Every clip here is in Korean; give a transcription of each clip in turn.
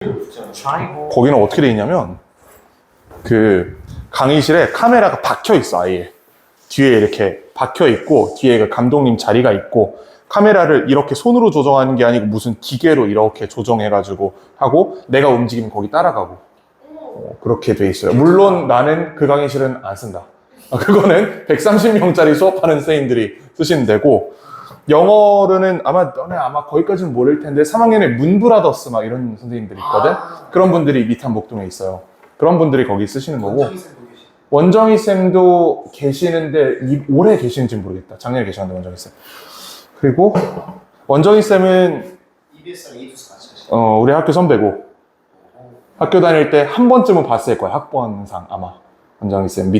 거기는 어떻게 돼 있냐면 그 강의실에 카메라가 박혀 있어. 아예 뒤에 이렇게 박혀 있고 뒤에 그 감독님 자리가 있고 카메라를 이렇게 손으로 조정하는 게 아니고 무슨 기계로 이렇게 조정해가지고 하고 내가 움직이면 거기 따라가고 그렇게 돼 있어요. 물론 나는 그 강의실은 안 쓴다. 그거는 130명짜리 수업하는 선생님들이 쓰시면 되고, 영어로는 너네 아마 거기까지는 모를 텐데 3학년에 문브라더스 막 이런 선생님들이 있거든. 그런 분들이 미탄 목동에 있어요. 그런 분들이 거기 쓰시는 거고, 원정희 쌤도 계시는데 올해 계시는지 모르겠다. 작년에 계셨는데 원정희 쌤. 그리고 원정희 쌤은 EBS랑 이투스 같이 하시나요? 우리 학교 선배고 학교 다닐 때 한 번쯤은 봤을 거야. 학번상 아마 원정희 쌤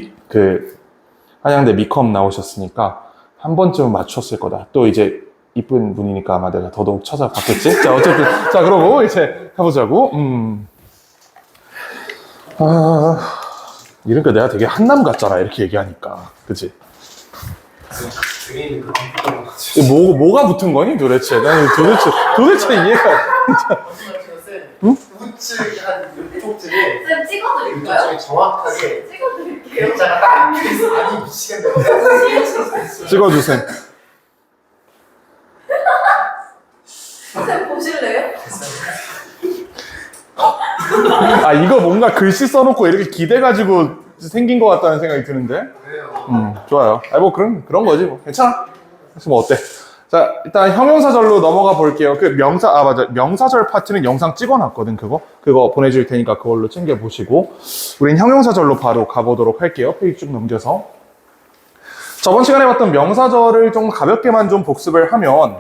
한양대 미컴 나오셨으니까 한 번쯤은 맞췄을 거다. 또 이제 이쁜 분이니까 아마 내가 더더욱 찾아봤겠지? 자, 어쨌든 자, 그러고 이제 가보자고. 이러니까 내가 되게 한남 같잖아, 이렇게 얘기하니까. 그치? 등에 있는 그 컴퓨터랑 같이 뭐가 붙은 거니, 도대체? 나는 도대체 이해가. 응? 우측 한 이쪽쯤에 쌤 찍어드릴까요? 이쪽에 정확하게 찍어드릴게요. 글자가 딱 아니 미치겠네. 찍어주세요. 쌤 보실래요? 이거 뭔가 글씨 써놓고 이렇게 기대가지고 생긴 것 같다는 생각이 드는데? 그래요. 좋아요. 뭐 그런 거지, 뭐. 괜찮아. 그래서 뭐 어때? 자, 일단 형용사절로 넘어가 볼게요. 맞아. 명사절 파트는 영상 찍어놨거든, 그거 보내줄 테니까 그걸로 챙겨보시고. 우린 형용사절로 바로 가보도록 할게요. 페이지 쭉 넘겨서. 저번 시간에 봤던 명사절을 좀 가볍게만 좀 복습을 하면,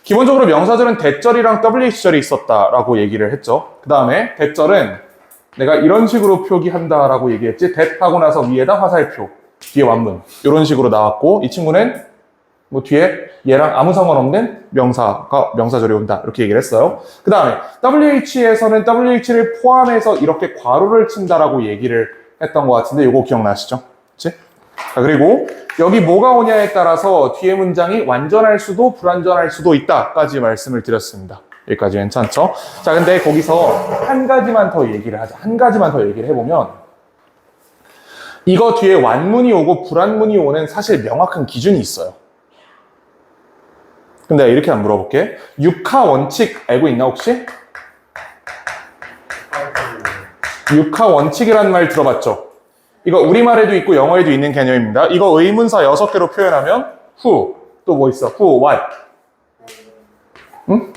기본적으로 명사절은 대절이랑 WH절이 있었다라고 얘기를 했죠. 그 다음에 대절은 내가 이런 식으로 표기한다라고 얘기했지. 대 하고 나서 위에다 화살표, 뒤에 완문. 이런 식으로 나왔고, 이 친구는 뭐 뒤에 얘랑 아무 상관없는 명사절이 온다. 이렇게 얘기를 했어요. 그 다음에 WH에서는 WH를 포함해서 이렇게 괄호를 친다라고 얘기를 했던 것 같은데 이거 기억나시죠? 그치? 자, 그리고 여기 뭐가 오냐에 따라서 뒤에 문장이 완전할 수도 불완전할 수도 있다까지 말씀을 드렸습니다. 여기까지 괜찮죠? 자, 근데 거기서 한 가지만 더 얘기를 하자. 한 가지만 더 얘기를 해보면 이거 뒤에 완문이 오고 불완문이 오는 사실 명확한 기준이 있어요. 근데 이렇게 한번 물어볼게. 육하 원칙 알고 있나 혹시? 육하 원칙이라는 말 들어봤죠? 이거 우리말에도 있고 영어에도 있는 개념입니다. 이거 의문사 6개로 표현하면 who, 또 뭐 있어? who, what? 응?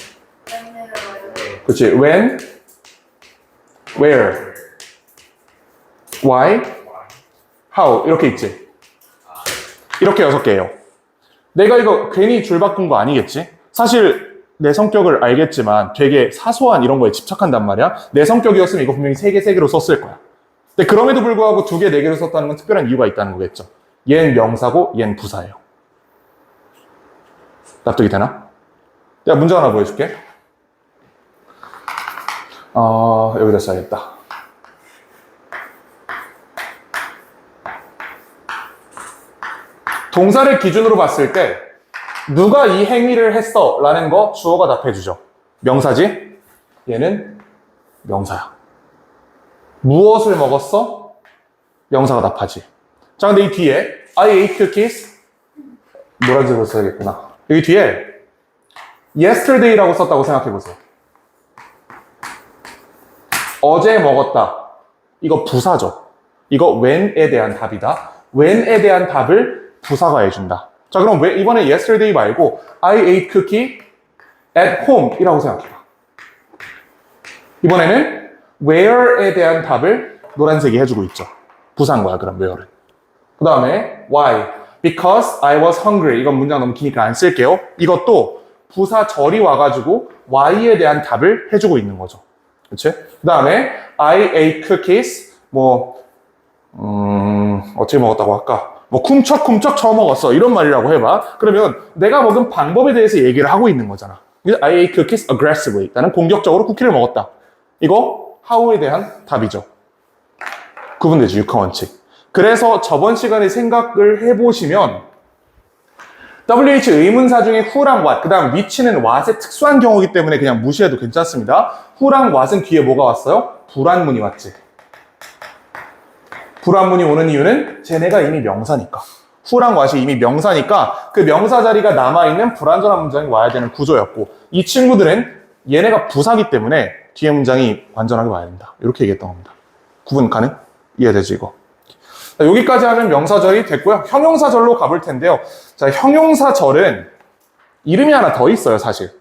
그치. when, where, why, how 이렇게 있지. 이렇게 6개예요. 내가 이거 괜히 줄 바꾼 거 아니겠지? 사실 내 성격을 알겠지만 되게 사소한 이런 거에 집착한단 말이야. 내 성격이었으면 이거 분명히 3개, 3개로 썼을 거야. 근데 그럼에도 불구하고 2개, 4개로 썼다는 건 특별한 이유가 있다는 거겠죠. 얘는 명사고 얘는 부사예요. 납득이 되나? 내가 문제 하나 보여줄게. 여기다 써야겠다. 동사를 기준으로 봤을 때 누가 이 행위를 했어? 라는 거 주어가 답해주죠. 명사지? 얘는 명사야. 무엇을 먹었어? 명사가 답하지. 자, 근데 이 뒤에 I ate cookies 노란색으로 써야겠구나. 여기 뒤에 yesterday라고 썼다고 생각해보세요. 어제 먹었다. 이거 부사죠. 이거 when에 대한 답이다. when에 대한 답을 부사가 해준다. 자, 그럼 왜 이번에 yesterday 말고 I ate cookie at home 이라고 생각해봐. 이번에는 where에 대한 답을 노란색이 해주고 있죠. 부사인 거야, 그럼 where는. 그 다음에 why? Because I was hungry. 이건 문장 너무 기니까 안 쓸게요. 이것도 부사절이 와가지고 why에 대한 답을 해주고 있는 거죠. 그치? 그 다음에 I ate cookies 어떻게 먹었다고 할까? 쿰척쿰척 처먹었어. 이런 말이라고 해봐. 그러면 내가 먹은 방법에 대해서 얘기를 하고 있는 거잖아. I ate cookies aggressively. 나는 공격적으로 쿠키를 먹었다. 이거 how에 대한 답이죠. 구분되죠, 육하 원칙. 그래서 저번 시간에 생각을 해보시면 WH 의문사 중에 who랑 what, 그 다음 which는 what의 특수한 경우이기 때문에 그냥 무시해도 괜찮습니다. who랑 what은 뒤에 뭐가 왔어요? 불완문이 왔지. 불완문이 오는 이유는 쟤네가 이미 명사니까. who랑 what이 이미 명사니까 그 명사 자리가 남아있는 불완전한 문장이 와야 되는 구조였고, 이 친구들은 얘네가 부사기 때문에 뒤에 문장이 완전하게 와야 된다. 이렇게 얘기했던 겁니다. 구분 가능? 이해되지 이거? 자, 여기까지 하면 명사절이 됐고요. 형용사절로 가볼 텐데요. 자, 형용사절은 이름이 하나 더 있어요, 사실.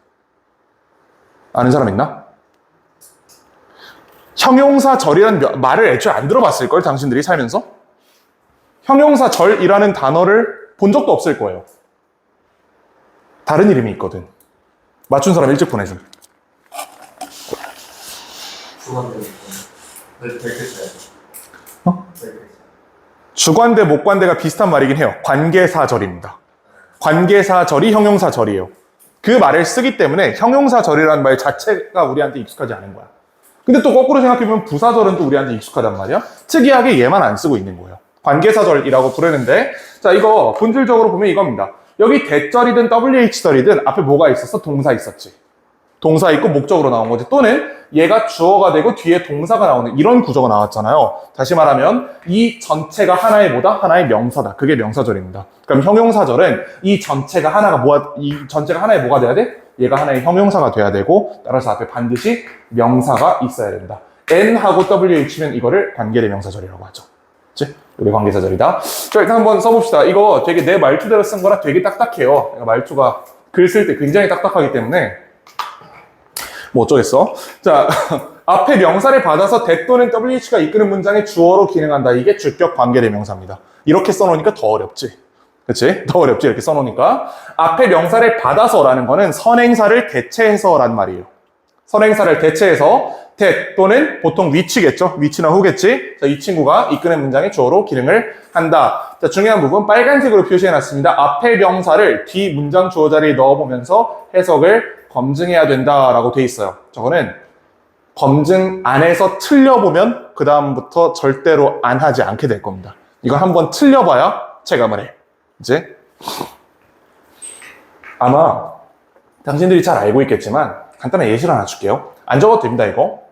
아는 사람 있나? 형용사절이라는 말을 애초에 안 들어봤을걸, 당신들이 살면서? 형용사절이라는 단어를 본 적도 없을 거예요. 다른 이름이 있거든. 맞춘 사람 일찍 보내줌. 주관대 몇 글자예요? 어? 몇 글자? 주관대, 목관대가 비슷한 말이긴 해요. 관계사절입니다. 관계사절이 형용사절이에요. 그 말을 쓰기 때문에 형용사절이라는 말 자체가 우리한테 익숙하지 않은 거야. 근데 또 거꾸로 생각해보면 부사절은 또 우리한테 익숙하단 말이야. 특이하게 얘만 안 쓰고 있는 거예요. 관계사절이라고 부르는데, 자, 이거 본질적으로 보면 이겁니다. 여기 대절이든 WH절이든 앞에 뭐가 있었어? 동사 있었지. 동사 있고 목적으로 나온 거지. 또는 얘가 주어가 되고 뒤에 동사가 나오는 이런 구조가 나왔잖아요. 다시 말하면 이 전체가 하나의 뭐다? 하나의 명사다. 그게 명사절입니다. 그럼 형용사절은 이 전체가 하나의 뭐가 돼야 돼? 얘가 하나의 형용사가 돼야 되고, 따라서 앞에 반드시 명사가 있어야 된다. N하고 WH면 이거를 관계대명사절이라고 하죠. 그치? 이게 관계사절이다. 자, 일단 한번 써봅시다. 이거 되게 내 말투대로 쓴 거라 되게 딱딱해요. 내가 말투가 글 쓸 때 굉장히 딱딱하기 때문에 뭐 어쩌겠어. 자, 앞에 명사를 받아서 that 또는 WH가 이끄는 문장의 주어로 기능한다. 이게 주격 관계대명사입니다. 이렇게 써놓으니까 더 어렵지. 그치? 더 어렵지, 이렇게 써놓으니까. 앞에 명사를 받아서라는 거는 선행사를 대체해서라는 말이에요. 선행사를 대체해서 that 또는 보통 which겠죠? which나 who겠지? 자, 이 친구가 이끄는 문장의 주어로 기능을 한다. 자, 중요한 부분 빨간색으로 표시해놨습니다. 앞에 명사를 뒤 문장 주어 자리에 넣어보면서 해석을 검증해야 된다라고 돼 있어요. 저거는 검증 안 해서 틀려보면 그 다음부터 절대로 안 하지 않게 될 겁니다. 이건 한번 틀려봐야 체감을 해. 이제 아마 당신들이 잘 알고 있겠지만 간단한 예시를 하나 줄게요. 안 적어도 됩니다, 이거.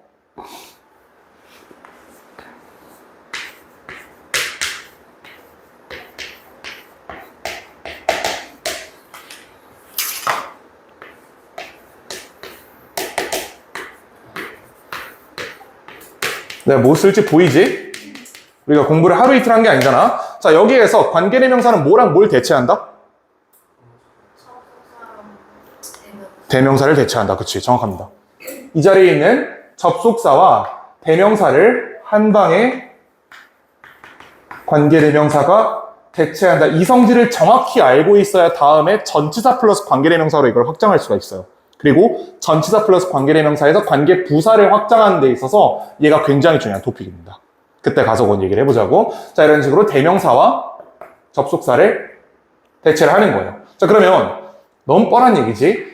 내가 뭐 쓸지 보이지? 우리가 공부를 하루 이틀 한 게 아니잖아. 자, 여기에서 관계대명사는 뭐랑 뭘 대체한다? 대명사를 대체한다. 그치, 정확합니다. 이 자리에 있는 접속사와 대명사를 한 방에 관계대명사가 대체한다. 이 성질을 정확히 알고 있어야 다음에 전치사 플러스 관계대명사로 이걸 확장할 수가 있어요. 그리고 전치사 플러스 관계대명사에서 관계부사를 확장하는 데 있어서 얘가 굉장히 중요한 토픽입니다. 그때 가서 그건 얘기를 해보자고. 자, 이런 식으로 대명사와 접속사를 대체를 하는 거예요. 자, 그러면 너무 뻔한 얘기지.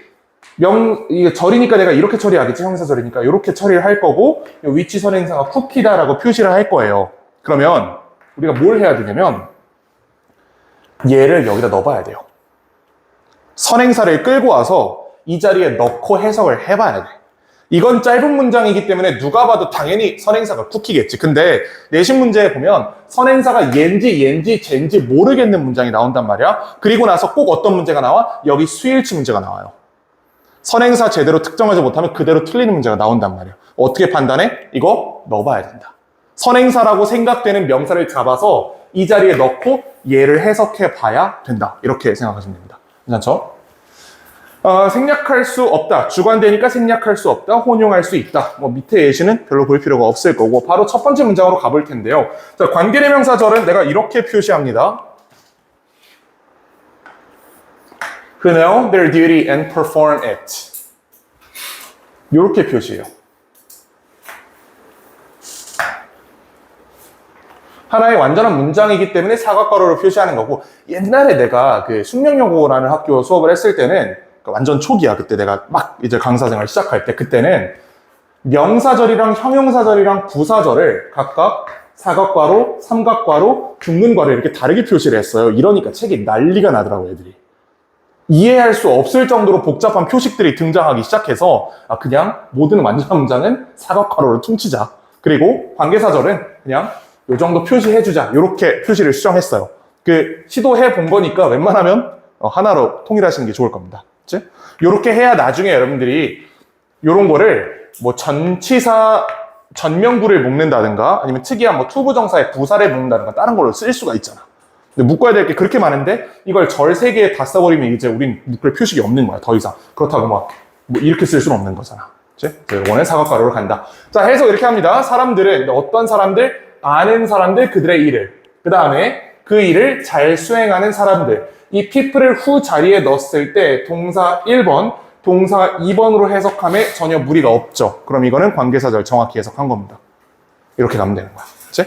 이게 절이니까 내가 이렇게 처리하겠지. 형사절이니까 이렇게 처리를 할 거고, 위치 선행사가 쿠키다라고 표시를 할 거예요. 그러면 우리가 뭘 해야 되냐면 얘를 여기다 넣어봐야 돼요. 선행사를 끌고 와서 이 자리에 넣고 해석을 해봐야 돼. 이건 짧은 문장이기 때문에 누가 봐도 당연히 선행사가 쿠키겠지. 근데 내신 문제에 보면 선행사가 옌지, 젠지 모르겠는 문장이 나온단 말이야. 그리고 나서 꼭 어떤 문제가 나와? 여기 수일치 문제가 나와요. 선행사 제대로 특정하지 못하면 그대로 틀리는 문제가 나온단 말이야. 어떻게 판단해? 이거 넣어봐야 된다. 선행사라고 생각되는 명사를 잡아서 이 자리에 넣고 얘를 해석해 봐야 된다. 이렇게 생각하시면 됩니다. 괜찮죠? 생략할 수 없다. 주관되니까 생략할 수 없다. 혼용할 수 있다. 뭐 밑에 예시는 별로 볼 필요가 없을 거고 바로 첫 번째 문장으로 가볼 텐데요. 자, 관계대명사절은 내가 이렇게 표시합니다. Who know their duty and perform it. 이렇게 표시해요. 하나의 완전한 문장이기 때문에 사각괄호로 표시하는 거고, 옛날에 내가 그 숙명여고라는 학교 수업을 했을 때는 완전 초기야. 그때 내가 막 이제 강사생활 시작할 때 그때는 명사절이랑 형용사절이랑 부사절을 각각 사각괄호, 삼각괄호, 중근괄호 이렇게 다르게 표시를 했어요. 이러니까 책이 난리가 나더라고 애들이. 이해할 수 없을 정도로 복잡한 표식들이 등장하기 시작해서 그냥 모든 완전 문장은 사각괄호를 퉁치자. 그리고 관계사절은 그냥 요 정도 표시해주자. 이렇게 표시를 수정했어요. 그 시도해 본 거니까 웬만하면 하나로 통일하시는 게 좋을 겁니다. 그치? 이렇게 해야 나중에 여러분들이 요런 거를 뭐 전치사 전명구를 묶는다든가 아니면 특이한 뭐 투부정사의 부사를 묶는다든가 다른 걸로 쓸 수가 있잖아. 근데 묶어야 될 게 그렇게 많은데 이걸 절 3개 다 써버리면 이제 우린 묶을 표식이 없는 거야. 더 이상. 그렇다고 뭐 이렇게 쓸 수는 없는 거잖아. 그치? 이거는 사각가로로 간다. 자, 해석 이렇게 합니다. 사람들은 어떤 사람들? 아는 사람들 그들의 일을. 그 다음에 그 일을 잘 수행하는 사람들. 이 people을 후 자리에 넣었을 때 동사 1번, 동사 2번으로 해석함에 전혀 무리가 없죠. 그럼 이거는 관계사절 정확히 해석한 겁니다. 이렇게 가면 되는 거야. 그치?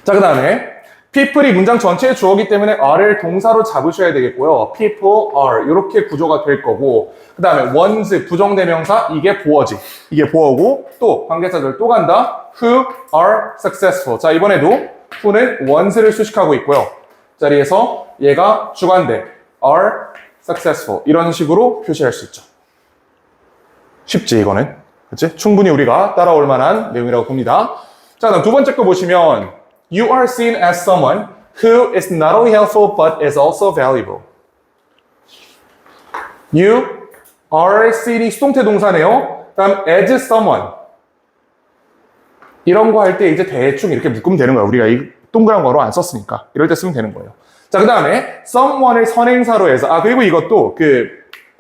자, 그 다음에 people이 문장 전체의 주어이기 때문에 are를 동사로 잡으셔야 되겠고요. people are 이렇게 구조가 될 거고 그 다음에 one's 부정대명사 이게 보어지. 이게 보어고 또 관계사절 또 간다. who are successful. 자, 이번에도 who는 one's를 수식하고 있고요. 자리에서 얘가 주관대 are successful 이런 식으로 표시할 수 있죠. 쉽지 이거는. 그치? 충분히 우리가 따라올 만한 내용이라고 봅니다. 자, 그럼 두 번째 거 보시면 You are seen as someone who is not only helpful but is also valuable. You are seen이 수동태 동사네요. 다음 as someone. 이런 거 할 때 이제 대충 이렇게 묶으면 되는 거예요. 우리가 이 동그란 거로 안 썼으니까. 이럴 때 쓰면 되는 거예요. 자, 그 다음에 someone을 선행사로 해서 그리고 이것도 그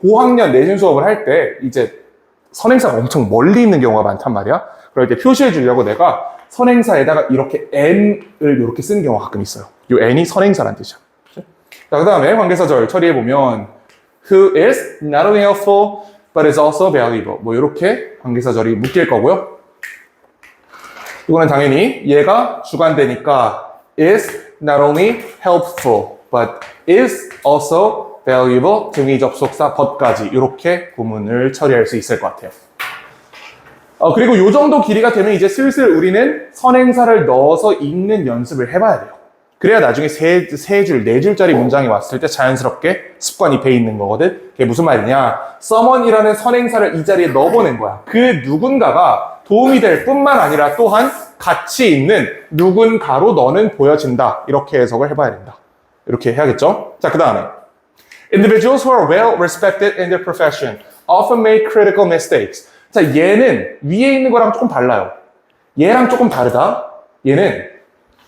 고학년 내신 수업을 할 때 이제 선행사가 엄청 멀리 있는 경우가 많단 말이야. 그럴 때 표시해 주려고 내가 선행사에다가 이렇게 n을 이렇게 쓰는 경우가 가끔 있어요. 이 n이 선행사란 뜻이야. 자, 그 다음에 관계사절 처리해보면 who is not only helpful but is also valuable. 뭐 이렇게 관계사절이 묶일 거고요. 이거는 당연히 얘가 주관되니까 is not only helpful but is also valuable 등위 접속사 but까지 이렇게 구문을 처리할 수 있을 것 같아요. 그리고 요 정도 길이가 되면 이제 슬슬 우리는 선행사를 넣어서 읽는 연습을 해봐야 돼요. 그래야 나중에 세 줄, 네 줄짜리 문장이 왔을 때 자연스럽게 습관이 배 있는 거거든. 그게 무슨 말이냐? someone이라는 선행사를 이 자리에 넣어보는 거야. 그 누군가가 도움이 될 뿐만 아니라 또한 가치 있는 누군가로 너는 보여진다. 이렇게 해석을 해봐야 된다. 이렇게 해야겠죠? 자, 그 다음에 Individuals who are well respected in their profession often make critical mistakes. 자, 얘는 위에 있는 거랑 조금 달라요. 얘랑 조금 다르다. 얘는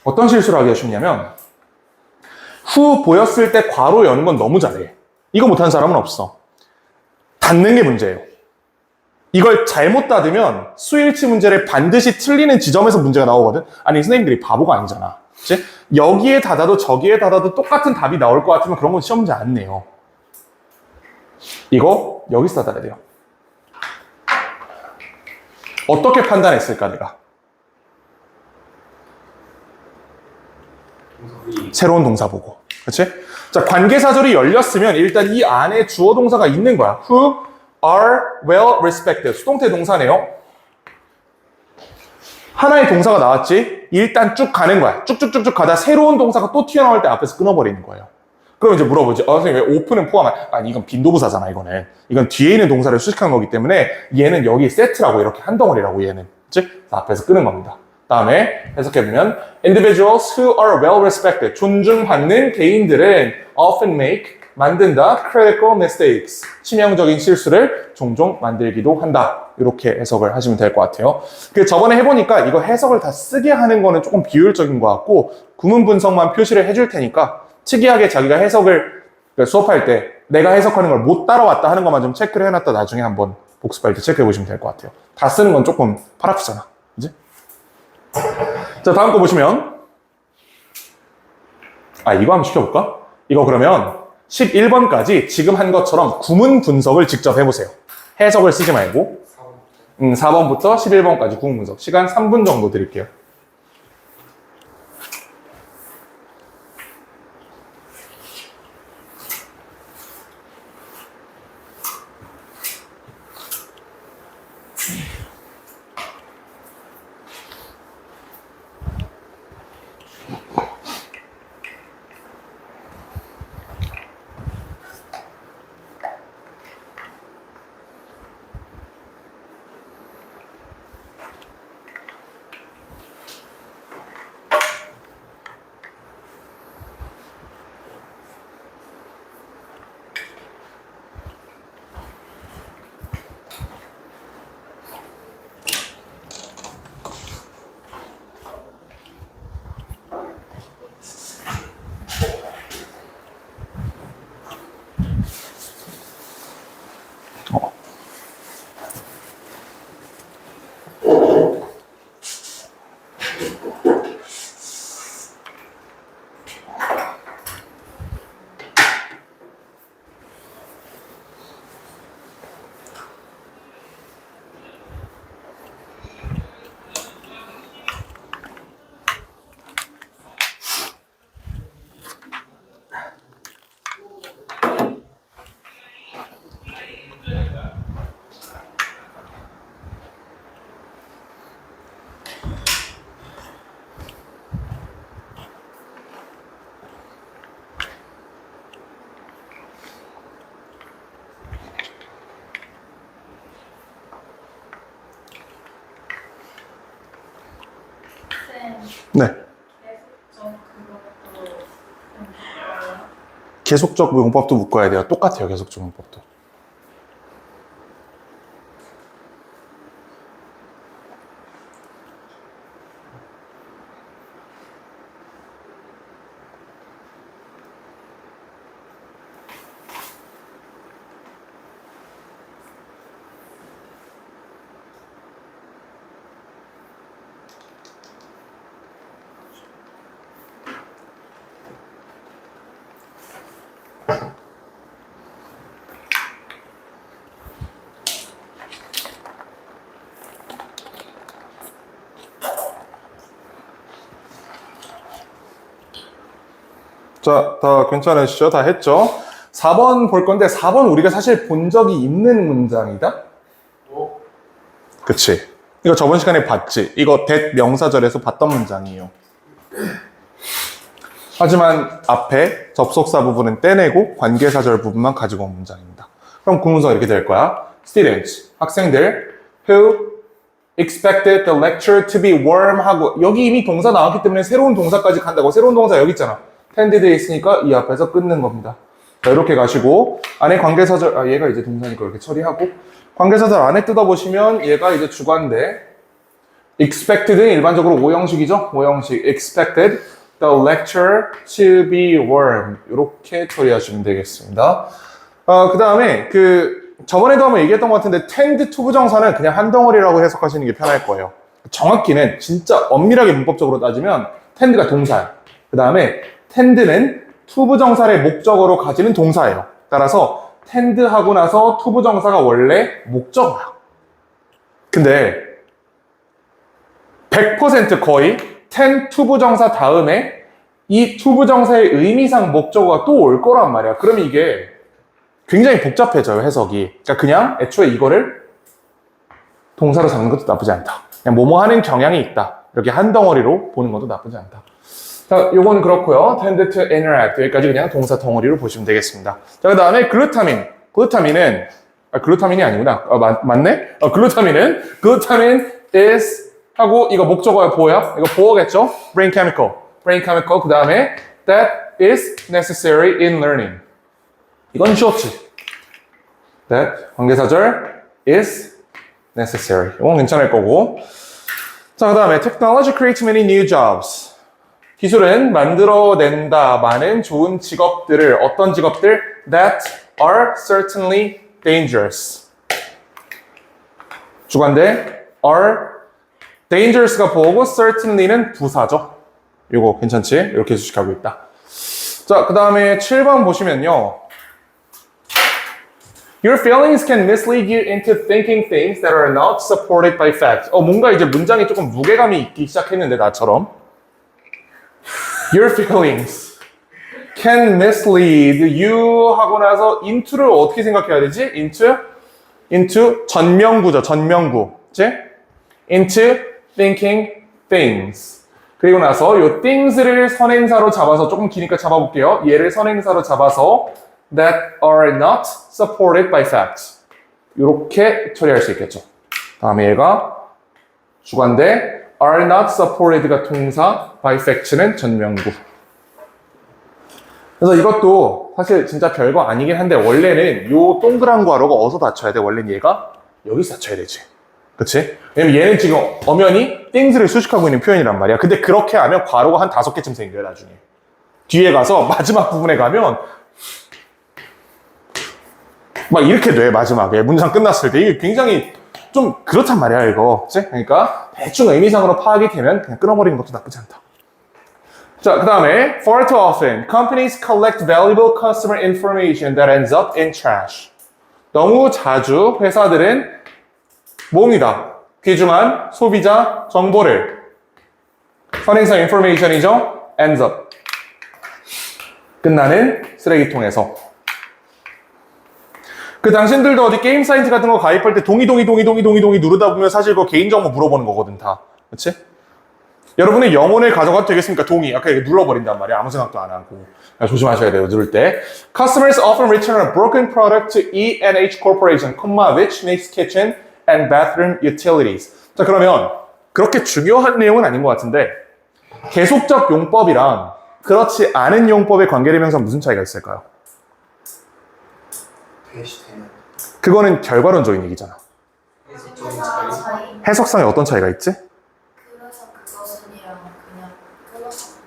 어떤 실수를 하기가 쉽냐면 후 보였을 때 괄호 여는 건 너무 잘해. 이거 못하는 사람은 없어. 닫는 게 문제예요. 이걸 잘못 닫으면 수일치 문제를 반드시 틀리는 지점에서 문제가 나오거든. 아니, 선생님들이 바보가 아니잖아. 그치? 여기에 닫아도 저기에 닫아도 똑같은 답이 나올 것 같으면 그런 건 시험 문제 안 내요. 이거 여기서 닫아야 돼요. 어떻게 판단했을까, 내가? 새로운 동사 보고. 그치? 자, 관계사절이 열렸으면 일단 이 안에 주어 동사가 있는 거야. Who are well respected. 수동태 동사네요. 하나의 동사가 나왔지? 일단 쭉 가는 거야. 쭉쭉쭉쭉 가다 새로운 동사가 또 튀어나올 때 앞에서 끊어버리는 거예요. 그럼 이제 물어보지. 선생님, 왜 오픈은 아니, 이건 빈도부사잖아, 이거는. 이건 뒤에 있는 동사를 수식한 거기 때문에 얘는 여기 세트라고 이렇게 한 덩어리라고 얘는. 그치? 앞에서 끄는 겁니다. 다음에 해석해보면 Individuals who are well respected. 존중받는 개인들은 often make. 만든다. critical mistakes. 치명적인 실수를 종종 만들기도 한다. 이렇게 해석을 하시면 될 것 같아요. 저번에 해보니까 이거 해석을 다 쓰게 하는 거는 조금 비효율적인 것 같고 구문 분석만 표시를 해줄 테니까 특이하게 자기가 해석을 수업할 때 내가 해석하는 걸 못 따라왔다 하는 것만 좀 체크를 해놨다 나중에 한번 복습할 때 체크해 보시면 될 것 같아요. 다 쓰는 건 조금 팔 아프잖아. 그지? 자, 다음 거 보시면 이거 한번 시켜볼까? 이거 그러면 11번까지 지금 한 것처럼 구문 분석을 직접 해보세요. 해석을 쓰지 말고 4번부터 11번까지 구문 분석. 시간 3분 정도 드릴게요. 네. 계속적 용법도 묶어야 돼요. 똑같아요. 계속적 용법도. 자, 다 괜찮으시죠? 다 했죠? 4번 볼 건데 4번 우리가 사실 본 적이 있는 문장이다? 그치? 이거 저번 시간에 봤지? 이거 that 명사절에서 봤던 문장이에요. 하지만 앞에 접속사 부분은 떼내고 관계사절 부분만 가지고 온 문장입니다. 그럼 구문서가 이렇게 될 거야. Students, 학생들 who expected the lecture to be warm 하고 여기 이미 동사 나왔기 때문에 새로운 동사까지 간다고. 새로운 동사 여기 있잖아. tended 있으니까 이 앞에서 끊는 겁니다. 자, 이렇게 가시고 안에 관계사절, 얘가 이제 동사니까 이렇게 처리하고 관계사절 안에 뜯어보시면 얘가 이제 주관대 expected는 일반적으로 5형식이죠. 5형식 expected the lecture to be warm 이렇게 처리하시면 되겠습니다. 그 다음에 저번에도 한번 얘기했던 것 같은데 tend to 부정사는 그냥 한 덩어리라고 해석하시는 게 편할 거예요. 정확히는 진짜 엄밀하게 문법적으로 따지면 tend가 동사야. 그 다음에 tend는 to 부정사를 목적어로 가지는 동사예요. 따라서 tend 하고 나서 to 부정사가 원래 목적어야. 근데 100% 거의 tend to 부정사 다음에 이 to 부정사의 의미상 목적어가 또 올 거란 말이야. 그럼 이게 굉장히 복잡해져요, 해석이. 그러니까 그냥 애초에 이거를 동사로 잡는 것도 나쁘지 않다. 그냥 뭐뭐 하는 경향이 있다. 이렇게 한 덩어리로 보는 것도 나쁘지 않다. 자, 요건 그렇고요. tend to interact. 여기까지 그냥 동사 덩어리로 보시면 되겠습니다. 자, 그 다음에 글루타민. 글루타민은, 글루타민이 아니구나. 맞네? 글루타민 is 하고, 이거 목적어야, 보어야? 이거 보어겠죠? brain chemical. 그 다음에 that is necessary in learning. 이건 쉬웠지. that, 관계사절, is necessary. 이건 괜찮을 거고. 자, 그 다음에 technology creates many new jobs. 기술은 만들어낸다 많은 좋은 직업들을, 어떤 직업들? that are certainly dangerous. 주관대 are dangerous가 보고 certainly는 부사죠. 이거 괜찮지? 이렇게 수식하고 있다. 자, 그 다음에 7번 보시면요. Your feelings can mislead you into thinking things that are not supported by facts. 뭔가 이제 문장이 조금 무게감이 있기 시작했는데, 나처럼. Your feelings can mislead you 하고 나서 into를 어떻게 생각해야 되지? into 전명구죠. 전명구. 그치? into thinking things. 그리고 나서 요 things를 선행사로 잡아서 조금 기니까 잡아볼게요. 얘를 선행사로 잡아서 that are not supported by facts. 이렇게 처리할 수 있겠죠. 다음에 얘가 주관대 are not supported가 동사, by facts는 전명구. 그래서 이것도 사실 진짜 별거 아니긴 한데 원래는 요 동그란 괄호가 어디서 닫혀야 돼? 원래는 얘가 여기서 닫혀야 되지. 그치? 왜냐면 얘는 지금 엄연히 things를 수식하고 있는 표현이란 말이야. 근데 그렇게 하면 괄호가 한 5개쯤 생겨요, 나중에. 뒤에 가서 마지막 부분에 가면 막 이렇게 돼, 마지막에. 문장 끝났을 때. 이게 굉장히 좀 그렇단 말이야, 이거. 그치? 그러니까 대충 의미상으로 파악이 되면 그냥 끊어버리는 것도 나쁘지 않다. 자, 그 다음에 far too often, companies collect valuable customer information that ends up in trash. 너무 자주 회사들은 뭡니다. 귀중한 소비자 정보를 선행사 information이죠. ends up. 끝나는 쓰레기통에서. 당신들도 어디 게임 사이트 같은 거 가입할 때 동의 누르다 보면 사실 그거 개인정보 물어보는 거거든, 다. 그치? 여러분의 영혼을 가져가도 되겠습니까? 동의. 아까 이렇게 눌러버린단 말이야. 아무 생각도 안 하고. 조심하셔야 돼요, 누를 때. Customers often return a broken product to E&H Corporation, which makes kitchen and bathroom utilities. 자, 그러면 그렇게 중요한 내용은 아닌 것 같은데 계속적 용법이랑 그렇지 않은 용법의 관계대명사 무슨 차이가 있을까요? 대시되는 그거는 결과론적인 얘기잖아. 해석적인 차이. 차이. 해석상에 어떤 차이가 있지? 그래서 그것은이랑 그냥 끊어서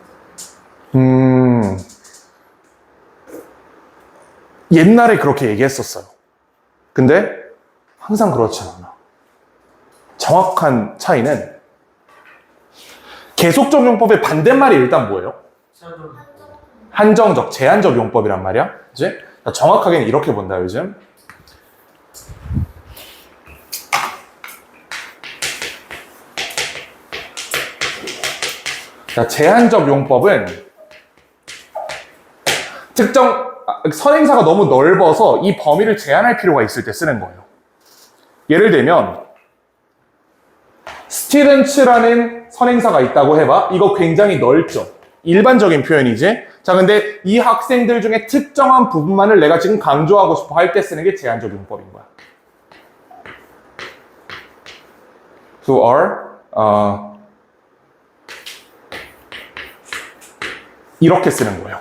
옛날에 그렇게 얘기했었어요. 근데 항상 그렇지 않아. 정확한 차이는 계속적 용법의 반대말이 일단 뭐예요? 한정적, 제한적 용법이란 말이야. 그치? 정확하게는 이렇게 본다, 요즘. 자, 제한적 용법은 특정 선행사가 너무 넓어서 이 범위를 제한할 필요가 있을 때 쓰는 거예요. 예를 들면 students라는 선행사가 있다고 해봐. 이거 굉장히 넓죠. 일반적인 표현이지. 자, 근데 이 학생들 중에 특정한 부분만을 내가 지금 강조하고 싶어 할 때 쓰는 게 제한적 용법인 거야. Who are 이렇게 쓰는 거예요.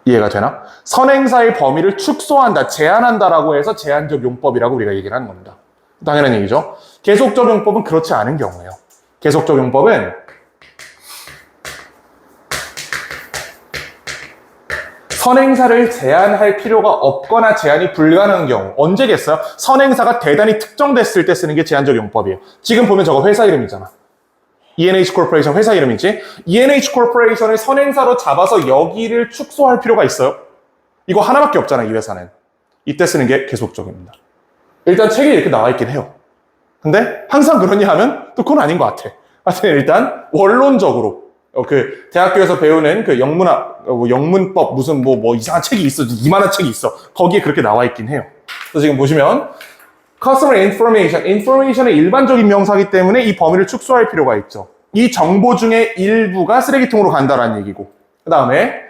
이해가 되나? 선행사의 범위를 축소한다, 제한한다라고 해서 제한적 용법이라고 우리가 얘기를 하는 겁니다. 당연한 얘기죠. 계속적 용법은 그렇지 않은 경우예요. 계속적 용법은 선행사를 제한할 필요가 없거나 제한이 불가능한 경우. 언제겠어요? 선행사가 대단히 특정됐을 때 쓰는 게 제한적 용법이에요. 지금 보면 저거 회사 이름이잖아. E&H Corporation 회사 이름이지. E&H Corporation을 선행사로 잡아서 여기를 축소할 필요가 있어요? 이거 하나밖에 없잖아, 이 회사는. 이때 쓰는 게 계속적입니다. 일단 책에 이렇게 나와 있긴 해요. 근데 항상 그러냐 하면 또 그건 아닌 것 같아. 하여튼 일단 원론적으로 그 대학교에서 배우는 그 영문법 무슨 뭐 이상한 책이 있어. 이만한 책이 있어. 거기에 그렇게 나와 있긴 해요. 그래서 지금 보시면 Customer information은 일반적인 명사이기 때문에 이 범위를 축소할 필요가 있죠. 이 정보 중에 일부가 쓰레기통으로 간다라는 얘기고, 그 다음에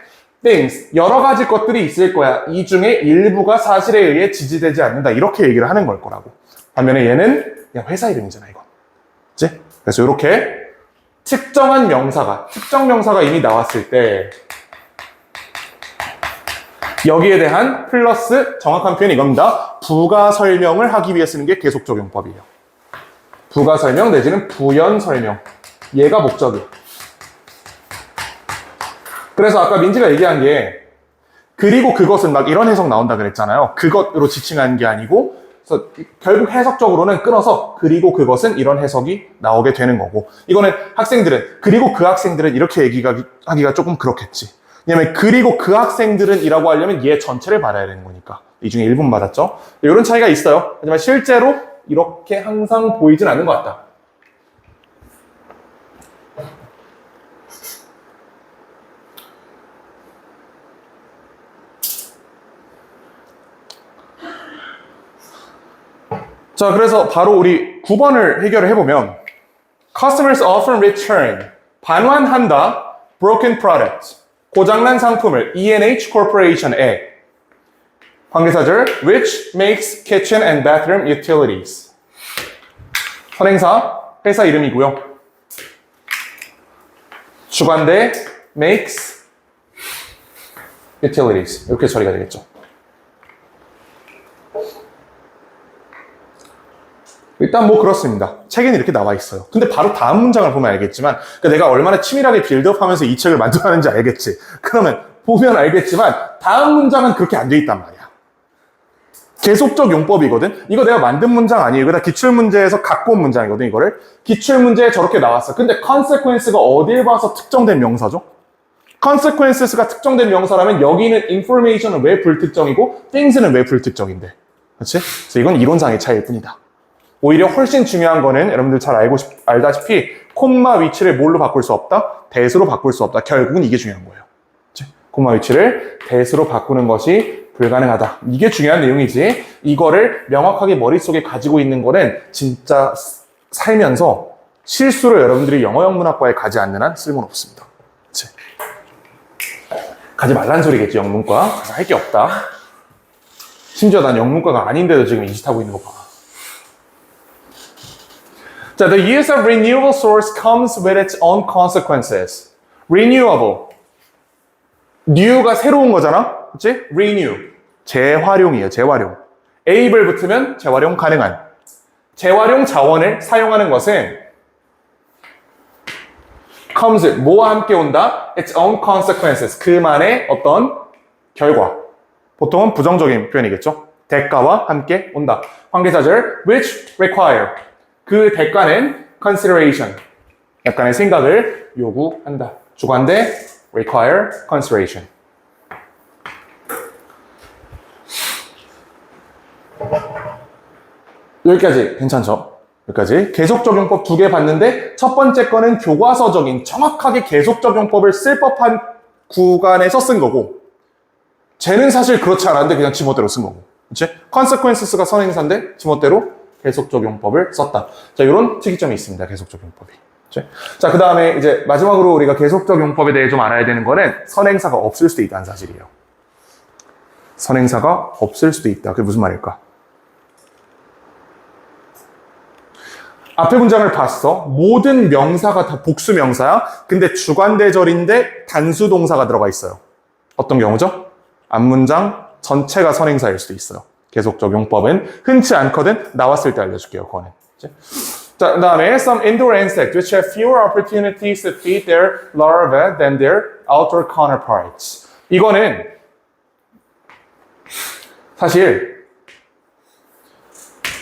things, 여러 가지 것들이 있을 거야. 이 중에 일부가 사실에 의해 지지되지 않는다. 이렇게 얘기를 하는 걸 거라고. 반면에 얘는 그냥 회사 이름이잖아, 이거. 그치? 그래서 이렇게 특정 명사가 이미 나왔을 때 여기에 대한 플러스 정확한 표현이 이겁니다. 부가 설명을 하기 위해 쓰는 게 계속적 용법이에요. 부가 설명 내지는 부연 설명. 얘가 목적이에요. 그래서 아까 민지가 얘기한 게 그리고 그것은 막 이런 해석 나온다 그랬잖아요. 그것으로 지칭하는 게 아니고 그래서 결국 해석적으로는 끊어서 그리고 그것은 이런 해석이 나오게 되는 거고, 이거는 학생들은 그리고 그 학생들은 이렇게 하기가 조금 그렇겠지. 왜냐면 그리고 그 학생들은 이라고 하려면 얘 전체를 받아야 되는 거니까. 이 중에 1분 받았죠. 이런 차이가 있어요. 하지만 실제로 이렇게 항상 보이진 않는 것 같다. 자, 그래서 바로 우리 9번을 해결을 해보면 Customers often return, 반환한다, broken product, 고장난 상품을 E&H Corporation에 관계사절 which makes kitchen and bathroom utilities. 선행사, 회사 이름이고요. 주관대 makes utilities. 이렇게 처리가 되겠죠. 일단 뭐 그렇습니다. 책에는 이렇게 나와 있어요. 근데 바로 다음 문장을 보면 알겠지만, 그러니까 내가 얼마나 치밀하게 빌드업하면서 이 책을 만들어가는지 알겠지. 그러면 보면 알겠지만 다음 문장은 그렇게 안 돼 있단 말이야. 계속적 용법이거든. 이거 내가 만든 문장 아니에요. 이거 다 기출문제에서 갖고 온 문장이거든. 이거를 기출문제에 저렇게 나왔어. 근데 consequence가 어딜 봐서 특정된 명사죠? consequences가 특정된 명사라면 여기는 information은 왜 불특정이고 things는 왜 불특정인데, 그렇지? 그래서 이건 이론상의 차이일 뿐이다. 오히려 훨씬 중요한 거는 여러분들 잘 알다시피 콤마 위치를 뭘로 바꿀 수 없다? 대수로 바꿀 수 없다. 결국은 이게 중요한 거예요. 그치? 콤마 위치를 대수로 바꾸는 것이 불가능하다. 이게 중요한 내용이지. 이거를 명확하게 머릿속에 가지고 있는 거는 진짜 살면서 실수로 여러분들이 영어 영문학과에 가지 않는 한 쓸모는 없습니다. 그치? 가지 말란 소리겠지, 영문과. 가서 할 게 없다. 심지어 난 영문과가 아닌데도 지금 이 짓 하고 있는 거 봐. 자, the use of renewable source comes with its own consequences. renewable. new가 새로운 거잖아. 그치? renew. 재활용이에요. 재활용. able 붙으면 재활용 가능한. 재활용 자원을 사용하는 것은 comes with, 뭐와 함께 온다? its own consequences. 그만의 어떤 결과. 보통은 부정적인 표현이겠죠. 대가와 함께 온다. 관계사절 which require. 그 대가는 consideration. 약간의 생각을 요구한다. 주관대 require consideration. 여기까지 괜찮죠? 여기까지 계속적용법 2개 봤는데 첫 번째 거는 교과서적인 정확하게 계속적용법을 쓸 법한 구간에서 쓴 거고 쟤는 사실 그렇지 않았는데 그냥 지멋대로 쓴 거고 그치? consequences가 선행사인데 지멋대로 계속적용법을 썼다. 자, 이런 특이점이 있습니다. 계속적용법이. 그치? 자, 그 다음에 이제 마지막으로 우리가 계속적용법에 대해 좀 알아야 되는 거는 선행사가 없을 수도 있다는 사실이에요. 선행사가 없을 수도 있다. 그게 무슨 말일까? 앞에 문장을 봤어. 모든 명사가 다 복수 명사야. 근데 주관대절인데 단수 동사가 들어가 있어요. 어떤 경우죠? 앞문장 전체가 선행사일 수도 있어요. 계속적용법은 흔치 않거든. 나왔을 때 알려줄게요. 그거는. 자, 그 다음에 some indoor insects which have fewer opportunities to feed their larvae than their outdoor counterparts. 이거는 사실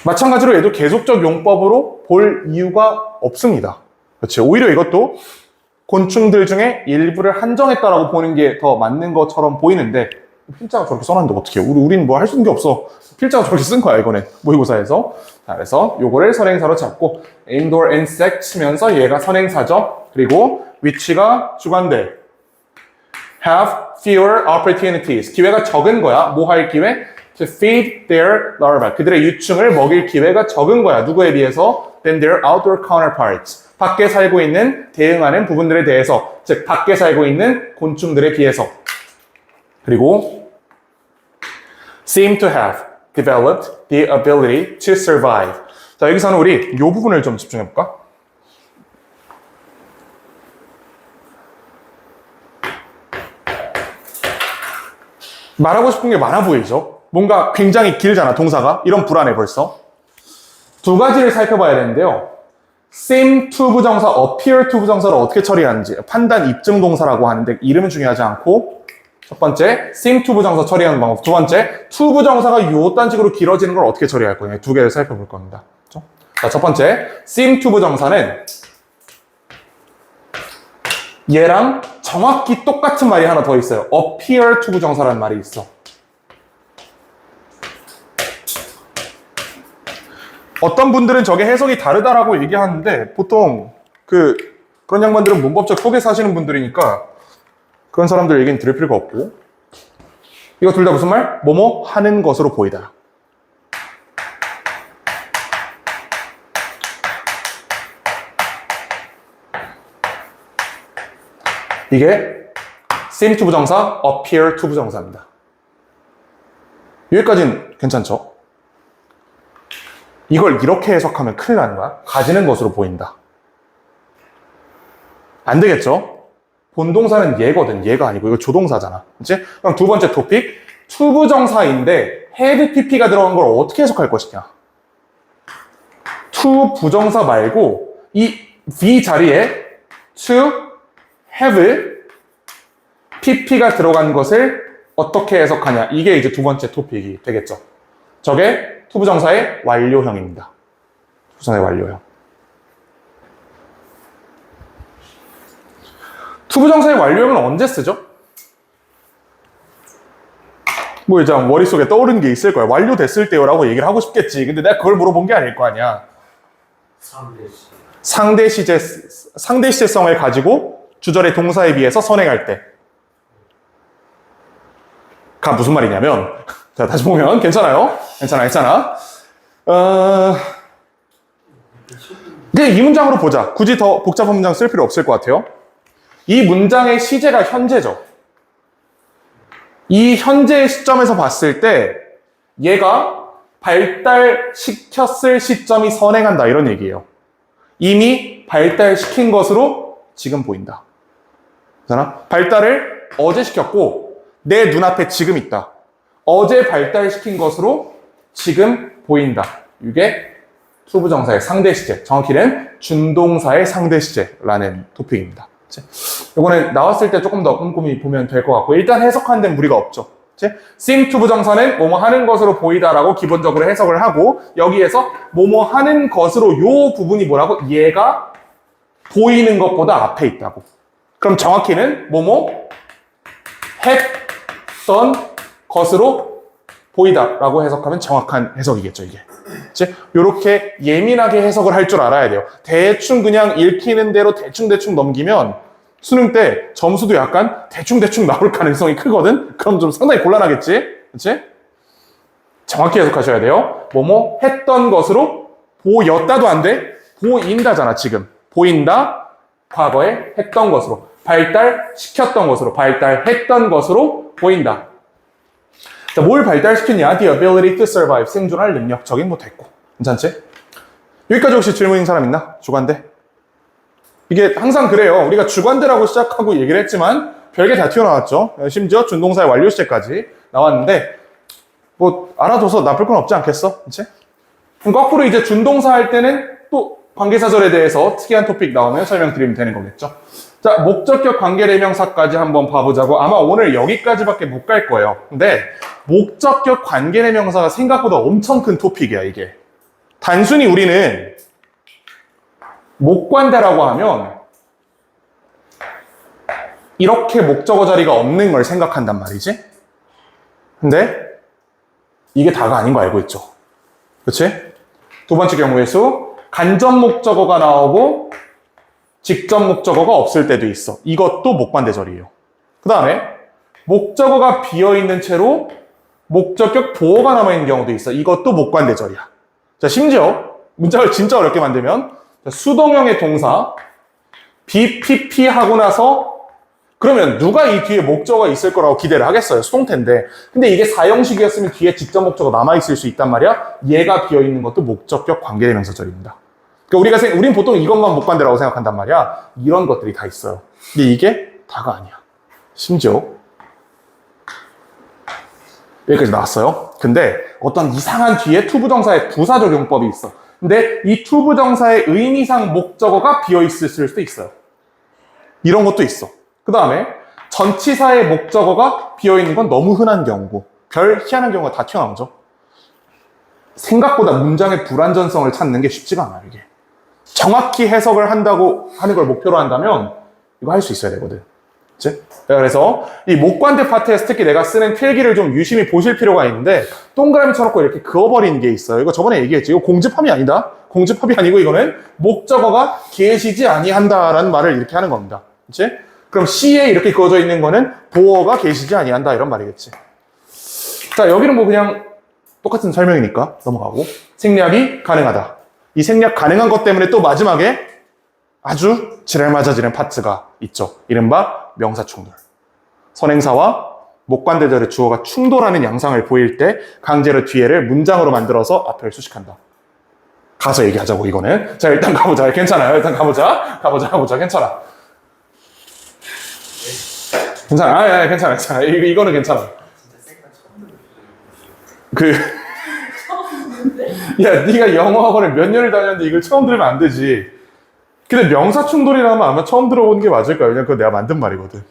마찬가지로 얘도 계속적 용법으로 볼 이유가 없습니다. 그렇지. 오히려 이것도 곤충들 중에 일부를 한정했다라고 보는 게 더 맞는 것처럼 보이는데 필자가 저렇게 써놨는데 어떻게 해요? 우린 뭐 할 수 있는 게 없어. 필자가 저렇게 쓴 거야 이거는 모의고사에서. 자, 그래서 요거를 선행사로 잡고 indoor insect 치면서 얘가 선행사죠. 그리고 which가 주관대 have fewer opportunities. 기회가 적은 거야. 뭐 할 기회? To feed their larvae. 그들의 유충을 먹일 기회가 적은 거야. 누구에 비해서? Than their outdoor counterparts. 밖에 살고 있는 대응하는 부분들에 대해서. 즉, 밖에 살고 있는 곤충들에 비해서. 그리고 seem to have developed the ability to survive. 자, 여기서는 우리 이 부분을 좀 집중해볼까? 말하고 싶은 게 많아 보이죠? 뭔가 굉장히 길잖아, 동사가. 이런 불안해, 벌써. 두 가지를 살펴봐야 되는데요. seem to 부정사, appear to 부정사를 어떻게 처리하는지. 판단 입증 동사라고 하는데 이름은 중요하지 않고 첫 번째, seem to 부정사 처리하는 방법. 두 번째, to 부정사가 요딴 식으로 길어지는 걸 어떻게 처리할 거냐. 두 개를 살펴볼 겁니다. 그렇죠? 자, 첫 번째, seem to 부정사는 얘랑 정확히 똑같은 말이 하나 더 있어요. appear to 부정사라는 말이 있어. 어떤 분들은 저게 해석이 다르다라고 얘기하는데 보통 그런 양반들은 문법적 속에서 하시는 분들이니까 그런 사람들 얘기는 들을 필요가 없고 이거 둘 다 무슨 말? 뭐뭐 하는 것으로 보이다. 이게 seem to 부정사, appear to 부정사입니다. 여기까지는 괜찮죠? 이걸 이렇게 해석하면 큰일 나는 거야. 가지는 것으로 보인다. 안 되겠죠? 본동사는 얘거든. 얘가 아니고 이거 조동사잖아. 그치? 그럼 두 번째 토픽. to 부정사인데 had pp가 들어간 걸 어떻게 해석할 것이냐. to 부정사 말고 이 v 자리에 to have pp가 들어간 것을 어떻게 해석하냐. 이게 이제 두 번째 토픽이 되겠죠. 저게 투부정사의 완료형입니다. 투부정사의 완료형. 투부정사의 완료형은 언제 쓰죠? 뭐 이제 머릿속에 떠오르는 게 있을 거야. 완료됐을 때요라고 얘기를 하고 싶겠지. 근데 내가 그걸 물어본 게 아닐 거 아니야. 상대 시제성을 가지고 주절의 동사에 비해서 선행할 때. 가 무슨 말이냐면 자, 다시 보면 괜찮아요? 괜찮아. 그냥 이 문장으로 보자. 굳이 더 복잡한 문장 쓸 필요 없을 것 같아요. 이 문장의 시제가 현재죠. 이 현재 시점에서 봤을 때 얘가 발달시켰을 시점이 선행한다 이런 얘기예요. 이미 발달시킨 것으로 지금 보인다. 그잖아? 발달을 어제 시켰고 내 눈앞에 지금 있다. 어제 발달시킨 것으로 지금 보인다. 이게 투부정사의 상대 시제, 정확히는 준동사의 상대 시제라는 토픽입니다. 이거는 나왔을 때 조금 더 꼼꼼히 보면 될 것 같고 일단 해석하는 데는 무리가 없죠. seem 투부정사는 뭐뭐 하는 것으로 보이다라고 기본적으로 해석을 하고 여기에서 뭐뭐 하는 것으로 요 부분이 뭐라고? 얘가 보이는 것보다 앞에 있다고. 그럼 정확히는 뭐뭐 했던 것으로 보이다라고 해석하면 정확한 해석이겠죠, 이게. 이렇게 예민하게 해석을 할 줄 알아야 돼요. 대충 그냥 읽히는 대로 대충 넘기면 수능 때 점수도 약간 대충 나올 가능성이 크거든? 그럼 좀 상당히 곤란하겠지? 그치? 정확히 해석하셔야 돼요. 뭐뭐 했던 것으로 보였다도 안 돼? 보인다잖아, 지금. 보인다, 과거에 했던 것으로. 발달시켰던 것으로, 발달했던 것으로 보인다. 자, 뭘 발달시켰냐? The ability to survive. 생존할 능력적인 뭐 됐고. 괜찮지? 여기까지 혹시 질문인 사람 있나? 주관대? 이게 항상 그래요. 우리가 주관대라고 시작하고 얘기를 했지만 별게 다 튀어나왔죠. 심지어 준동사의 완료 시제까지 나왔는데 뭐 알아둬서 나쁠 건 없지 않겠어? 그치? 그럼 거꾸로 이제 준동사 할 때는 또 관계사절에 대해서 특이한 토픽 나오면 설명드리면 되는 거겠죠. 자, 목적격 관계대명사까지 한번 봐보자고. 아마 오늘 여기까지밖에 못 갈 거예요. 근데 목적격 관계대명사가 생각보다 엄청 큰 토픽이야, 이게. 단순히 우리는 목관대라고 하면 이렇게 목적어 자리가 없는 걸 생각한단 말이지. 근데 이게 다가 아닌 거 알고 있죠. 그치? 두 번째 경우의 수, 간접 목적어가 나오고 직접 목적어가 없을 때도 있어. 이것도 목관대절이에요. 그 다음에 목적어가 비어있는 채로 목적격 보어가 남아있는 경우도 있어. 이것도 목관대절이야. 자, 심지어 문장을 진짜 어렵게 만들면 수동형의 동사 BPP 하고 나서 그러면 누가 이 뒤에 목적어가 있을 거라고 기대를 하겠어요. 수동태인데. 근데 이게 사형식이었으면 뒤에 직접 목적어 남아있을 수 있단 말이야. 얘가 비어있는 것도 목적격 관계대명사절입니다. 그러니까 우린 보통 이것만 목관대라고 생각한단 말이야. 이런 것들이 다 있어요. 근데 이게 다가 아니야. 심지어 여기까지 나왔어요. 근데 어떤 이상한 뒤에 투부정사의 부사적용법이 있어. 근데 이 투부정사의 의미상 목적어가 비어있을 수도 있어요. 이런 것도 있어. 그 다음에 전치사의 목적어가 비어있는 건 너무 흔한 경우고 별 희한한 경우가 다 튀어나오죠. 생각보다 문장의 불완전성을 찾는 게 쉽지가 않아요, 이게. 정확히 해석을 한다고 하는 걸 목표로 한다면 이거 할 수 있어야 되거든. 그치? 그래서 이 목관대 파트에서 특히 내가 쓰는 필기를 좀 유심히 보실 필요가 있는데 동그라미 쳐놓고 이렇게 그어버리는 게 있어요. 이거 저번에 얘기했지. 이거 공집합이 아니다. 공집합이 아니고 이거는 목적어가 계시지 아니한다라는 말을 이렇게 하는 겁니다. 그치? 그럼 C에 이렇게 그어져 있는 거는 보어가 계시지 아니한다 이런 말이겠지. 자, 여기는 뭐 그냥 똑같은 설명이니까 넘어가고 생략이 가능하다. 이 생략 가능한 것 때문에 또 마지막에 아주 지랄 맞아지는 파트가 있죠. 이른바 명사 충돌. 선행사와 목관대절의 주어가 충돌하는 양상을 보일 때 강제로 뒤에를 문장으로 만들어서 앞을 수식한다. 가서 얘기하자고 이거는. 자, 일단 가보자. 괜찮아요. 일단 가보자. 괜찮아. 괜찮아. 괜찮아. 이거는 괜찮아. 야, 네가 영어 학원을 몇 년을 다녔는데 이걸 처음 들으면 안 되지. 근데 명사 충돌이라면 아마 처음 들어보는 게 맞을 거야. 왜냐면 그거 내가 만든 말이거든.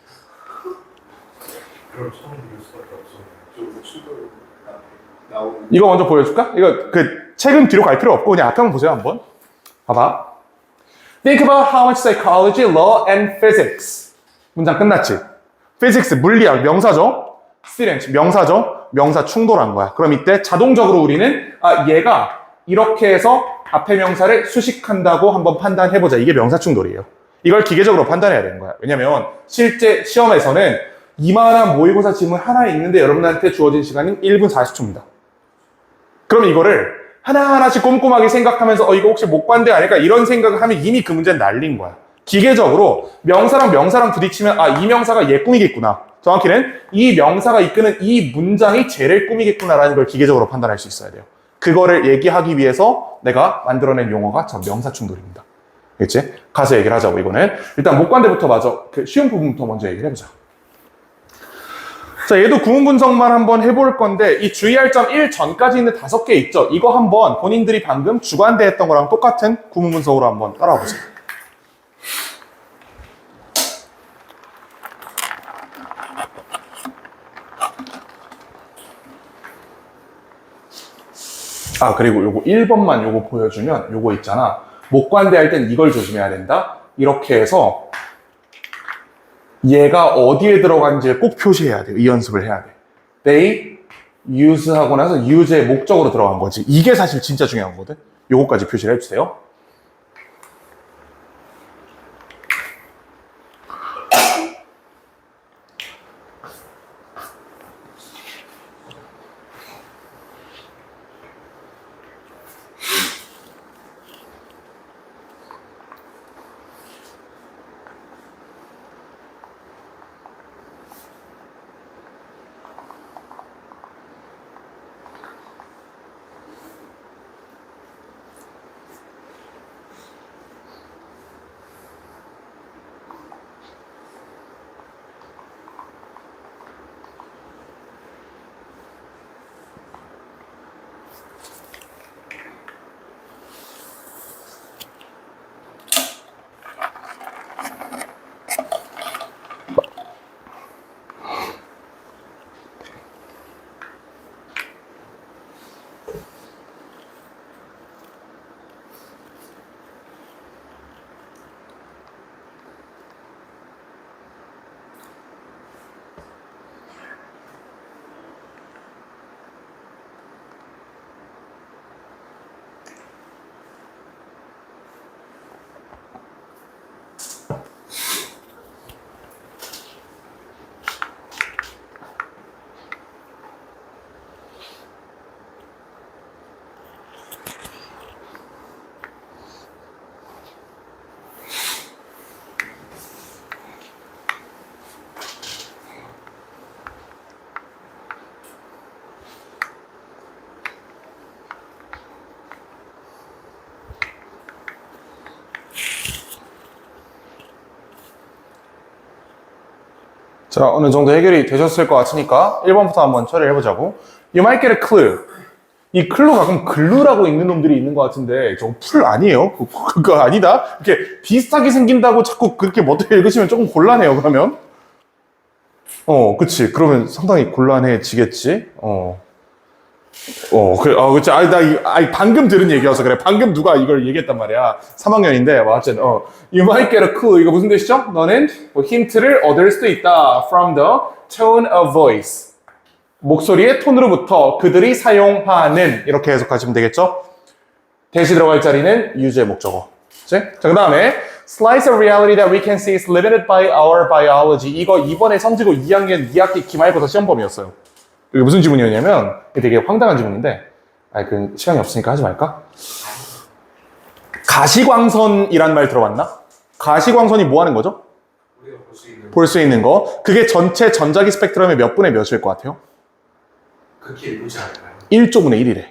그럼 처음 들을 수밖에 없어. 좀 충돌 나오는. 이거 먼저 보여줄까? 이거 책은 뒤로 갈 필요 없고 그냥 앞에 한번 보세요, 한번. 봐봐. Think about how much psychology, law, and physics. 문장 끝났지? physics, 물리학, 명사죠? student, 명사죠? 명사 충돌한 거야. 그럼 이때 자동적으로 우리는 얘가 이렇게 해서 앞에 명사를 수식한다고 한번 판단해보자. 이게 명사 충돌이에요. 이걸 기계적으로 판단해야 되는 거야. 왜냐면 실제 시험에서는 이만한 모의고사 질문 하나 있는데 여러분한테 주어진 시간은 1분 40초입니다. 그럼 이거를 하나하나씩 꼼꼼하게 생각하면서 이거 혹시 목관대 아닐까 이런 생각을 하면 이미 그 문제는 날린 거야. 기계적으로 명사랑 부딪히면 이 명사가 얘 꾸미겠구나. 정확히는 이 명사가 이끄는 이 문장이 쟤를 꾸미겠구나라는 걸 기계적으로 판단할 수 있어야 돼요. 그거를 얘기하기 위해서 내가 만들어낸 용어가 저 명사 충돌입니다. 그치? 가서 얘기를 하자고, 이거는. 일단 목관대부터 마저, 그 쉬운 부분부터 먼저 얘기를 해보자. 자, 얘도 구문 분석만 한번 해볼 건데, 이 주의할 점 1 전까지 있는 5개 있죠? 이거 한번 본인들이 방금 주관대 했던 거랑 똑같은 구문 분석으로 한번 따라와 보세요. 아, 그리고 요거 1번만 요거 보여주면 요거 있잖아. 목관대 할 땐 이걸 조심해야 된다. 이렇게 해서 얘가 어디에 들어간지 꼭 표시해야 돼요. 이 연습을 해야 돼. They use 하고 나서 use의 목적으로 들어간 거지. 이게 사실 진짜 중요한 거거든. 요거까지 표시를 해주세요. 자, 어느 정도 해결이 되셨을 것 같으니까 1번부터 한번 처리를 해보자고. You might get a clue. 이 클로 가끔 글루라고 읽는 놈들이 있는 것 같은데 저거 풀 아니에요? 그거 아니다? 이렇게 비슷하게 생긴다고 자꾸 그렇게 멋대로 읽으시면 조금 곤란해요, 그러면. 그치. 그러면 상당히 곤란해지겠지? 그래, 그치. 방금 들은 얘기여서 그래. 방금 누가 이걸 얘기했단 말이야. 3학년인데, 어쨌든, You might get a clue. 이거 무슨 뜻이죠? 너는 뭐 힌트를 얻을 수도 있다. From the tone of voice. 목소리의 톤으로부터 그들이 사용하는. 이렇게 해석하시면 되겠죠? 대시 들어갈 자리는 use의 목적어. 그치? 자, 그 다음에 Slice of reality that we can see is limited by our biology. 이거 이번에 성지고 2학년 2학기 기말고사 시험범위였어요. 이게 무슨 지문이었냐면 되게 황당한 지문인데 그 시간이 없으니까 하지 말까? 가시광선이란 말 들어봤나? 가시광선이 뭐 하는 거죠? 우리가 볼 수 있는 거. 그게 전체 전자기 스펙트럼의 몇 분의 몇일 것 같아요? 극히 일부지 않을까요? 1조분의 1이래.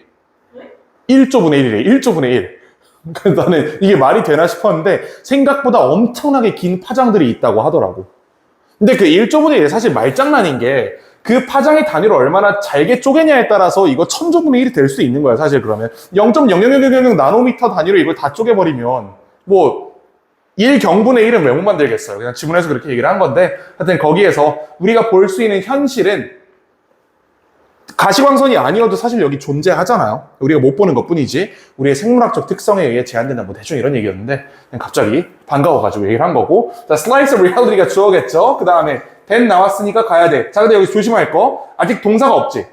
1조분의 1이래. 1조분의 1. 그래서 나는 이게 말이 되나 싶었는데 생각보다 엄청나게 긴 파장들이 있다고 하더라고. 근데 그 1조분의 1이 사실 말장난인 게 그 파장의 단위를 얼마나 잘게 쪼개냐에 따라서 이거 1000조분의 1이 될 수 있는 거야, 사실 그러면. 0.00000 나노미터 단위로 이걸 다 쪼개버리면 뭐 1경분의 1은 왜 못 만들겠어요. 그냥 지문에서 그렇게 얘기를 한 건데 하여튼 거기에서 우리가 볼 수 있는 현실은 가시광선이 아니어도 사실 여기 존재하잖아요. 우리가 못 보는 것 뿐이지 우리의 생물학적 특성에 의해 제한된다 뭐 대충 이런 얘기였는데 그냥 갑자기 반가워가지고 얘기를 한 거고. 자, slice of reality가 주어겠죠. 그 다음에 then 나왔으니까 가야 돼. 자, 근데 여기 조심할 거 아직 동사가 없지.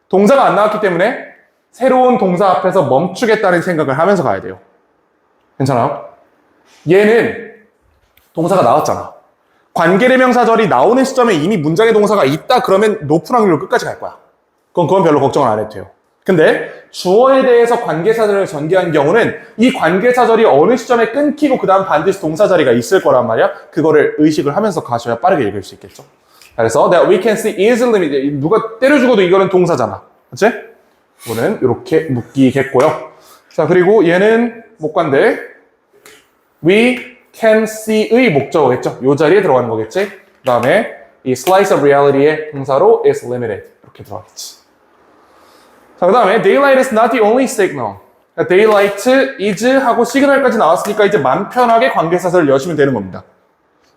동사가 안 나왔기 때문에 새로운 동사 앞에서 멈추겠다는 생각을 하면서 가야 돼요. 괜찮아요? 얘는 동사가 나왔잖아. 관계대명사절이 나오는 시점에 이미 문장의 동사가 있다 그러면 높은 확률로 끝까지 갈 거야. 그건 별로 걱정을 안 해도 돼요. 근데 주어에 대해서 관계사절을 전개한 경우는 이 관계사절이 어느 시점에 끊기고 그 다음 반드시 동사 자리가 있을 거란 말이야. 그거를 의식을 하면서 가셔야 빠르게 읽을 수 있겠죠. 그래서 that we can see is limited. 누가 때려 죽어도 이거는 동사잖아. 그치? 이거는 이렇게 묶이겠고요. 자, 그리고 얘는 목관대. We can see의 목적어겠죠. 요 자리에 들어가는 거겠지. 그 다음에 이 slice of reality의 동사로 is limited 이렇게 들어가겠지. 자, 그 다음에 daylight is not the only signal. 그러니까 daylight is 하고 시그널까지 나왔으니까 이제 맘 편하게 관계사설을 여시면 되는 겁니다.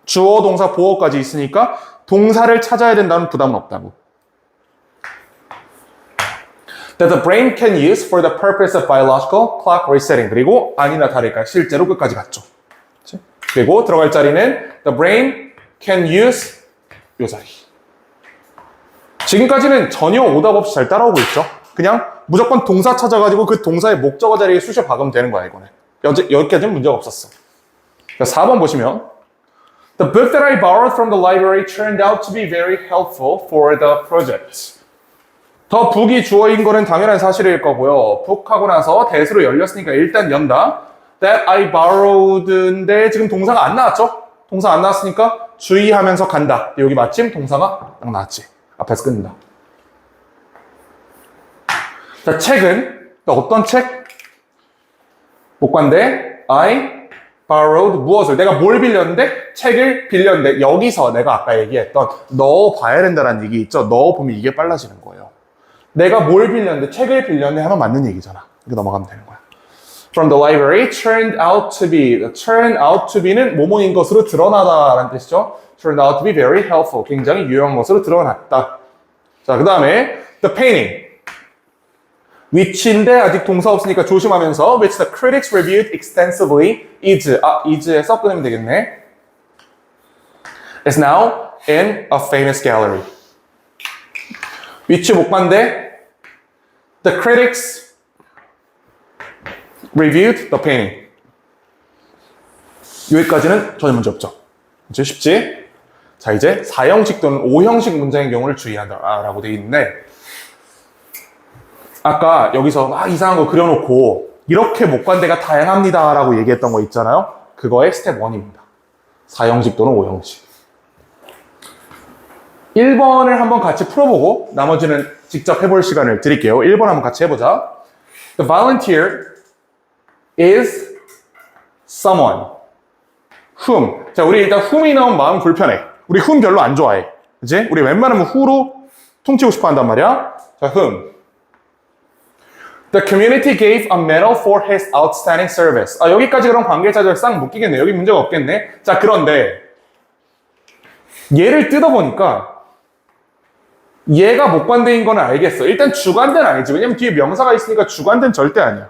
주어, 동사, 보어까지 있으니까 동사를 찾아야 된다는 부담은 없다고. That the brain can use for the purpose of biological clock resetting. 그리고 아니나 다를까 실제로 끝까지 갔죠. 그치? 그리고 들어갈 자리는 the brain can use 요 자리. 지금까지는 전혀 오답 없이 잘 따라오고 있죠. 그냥 무조건 동사 찾아가지고 그 동사의 목적어 자리에 쑤셔 박으면 되는 거야 이거는. 여기까지는 문제가 없었어. 4번 보시면 The book that I borrowed from the library turned out to be very helpful for the project. 더 북이 주어인 거는 당연한 사실일 거고요. 북하고 나서 대수로 열렸으니까 일단 연다. That I borrowed인데 지금 동사가 안 나왔죠? 동사 안 나왔으니까 주의하면서 간다. 여기 마침 동사가 딱 나왔지. 앞에서 끊는다. 자, 책은 어떤 책? 목관대 I borrowed 무엇을? 내가 뭘 빌렸는데? 책을 빌렸는데 여기서 내가 아까 얘기했던 넣어봐야 된다는 얘기 있죠? 넣어보면 이게 빨라지는 거예요. 내가 뭘 빌렸는데 책을 빌렸는데 하면 맞는 얘기잖아. 이렇게 넘어가면 되는 거야. From the library turned out to be. turn out to be는 뭐뭐인 것으로 드러나다라는 뜻이죠. turned out to be very helpful. 굉장히 유용한 것으로 드러났다. 자, 그 다음에 the painting. which인데 아직 동사 없으니까 조심하면서 which the critics reviewed extensively is. is에서 끊으면 되겠네. is now in a famous gallery. which 목반대 the critics reviewed the painting. 여기까지는 전혀 문제 없죠. 이제 쉽지? 자, 이제 4형식 또는 5형식 문장의 경우를 주의하라고 되어 있는데 아까 여기서 막 이상한 거 그려놓고 이렇게 목관대가 다양합니다 라고 얘기했던 거 있잖아요. 그거의 스텝 1입니다. 4형식 또는 5형식. 1번을 한번 같이 풀어보고 나머지는 직접 해볼 시간을 드릴게요. 1번 한번 같이 해보자. The volunteer is someone. whom. 자, 우리 일단 whom이 나오면 마음 불편해. 우리 whom 별로 안 좋아해. 그치? 우리 웬만하면 who로 퉁치고 싶어 한단 말이야. 자, whom. The community gave a medal for his outstanding service. 여기까지 그럼 관계자절 싹 묶이겠네. 여기 문제가 없겠네. 자, 그런데 얘를 뜯어보니까 얘가 목관대인 거는 알겠어. 일단 주관대는 아니지. 왜냐면 뒤에 명사가 있으니까 주관대는 절대 아니야.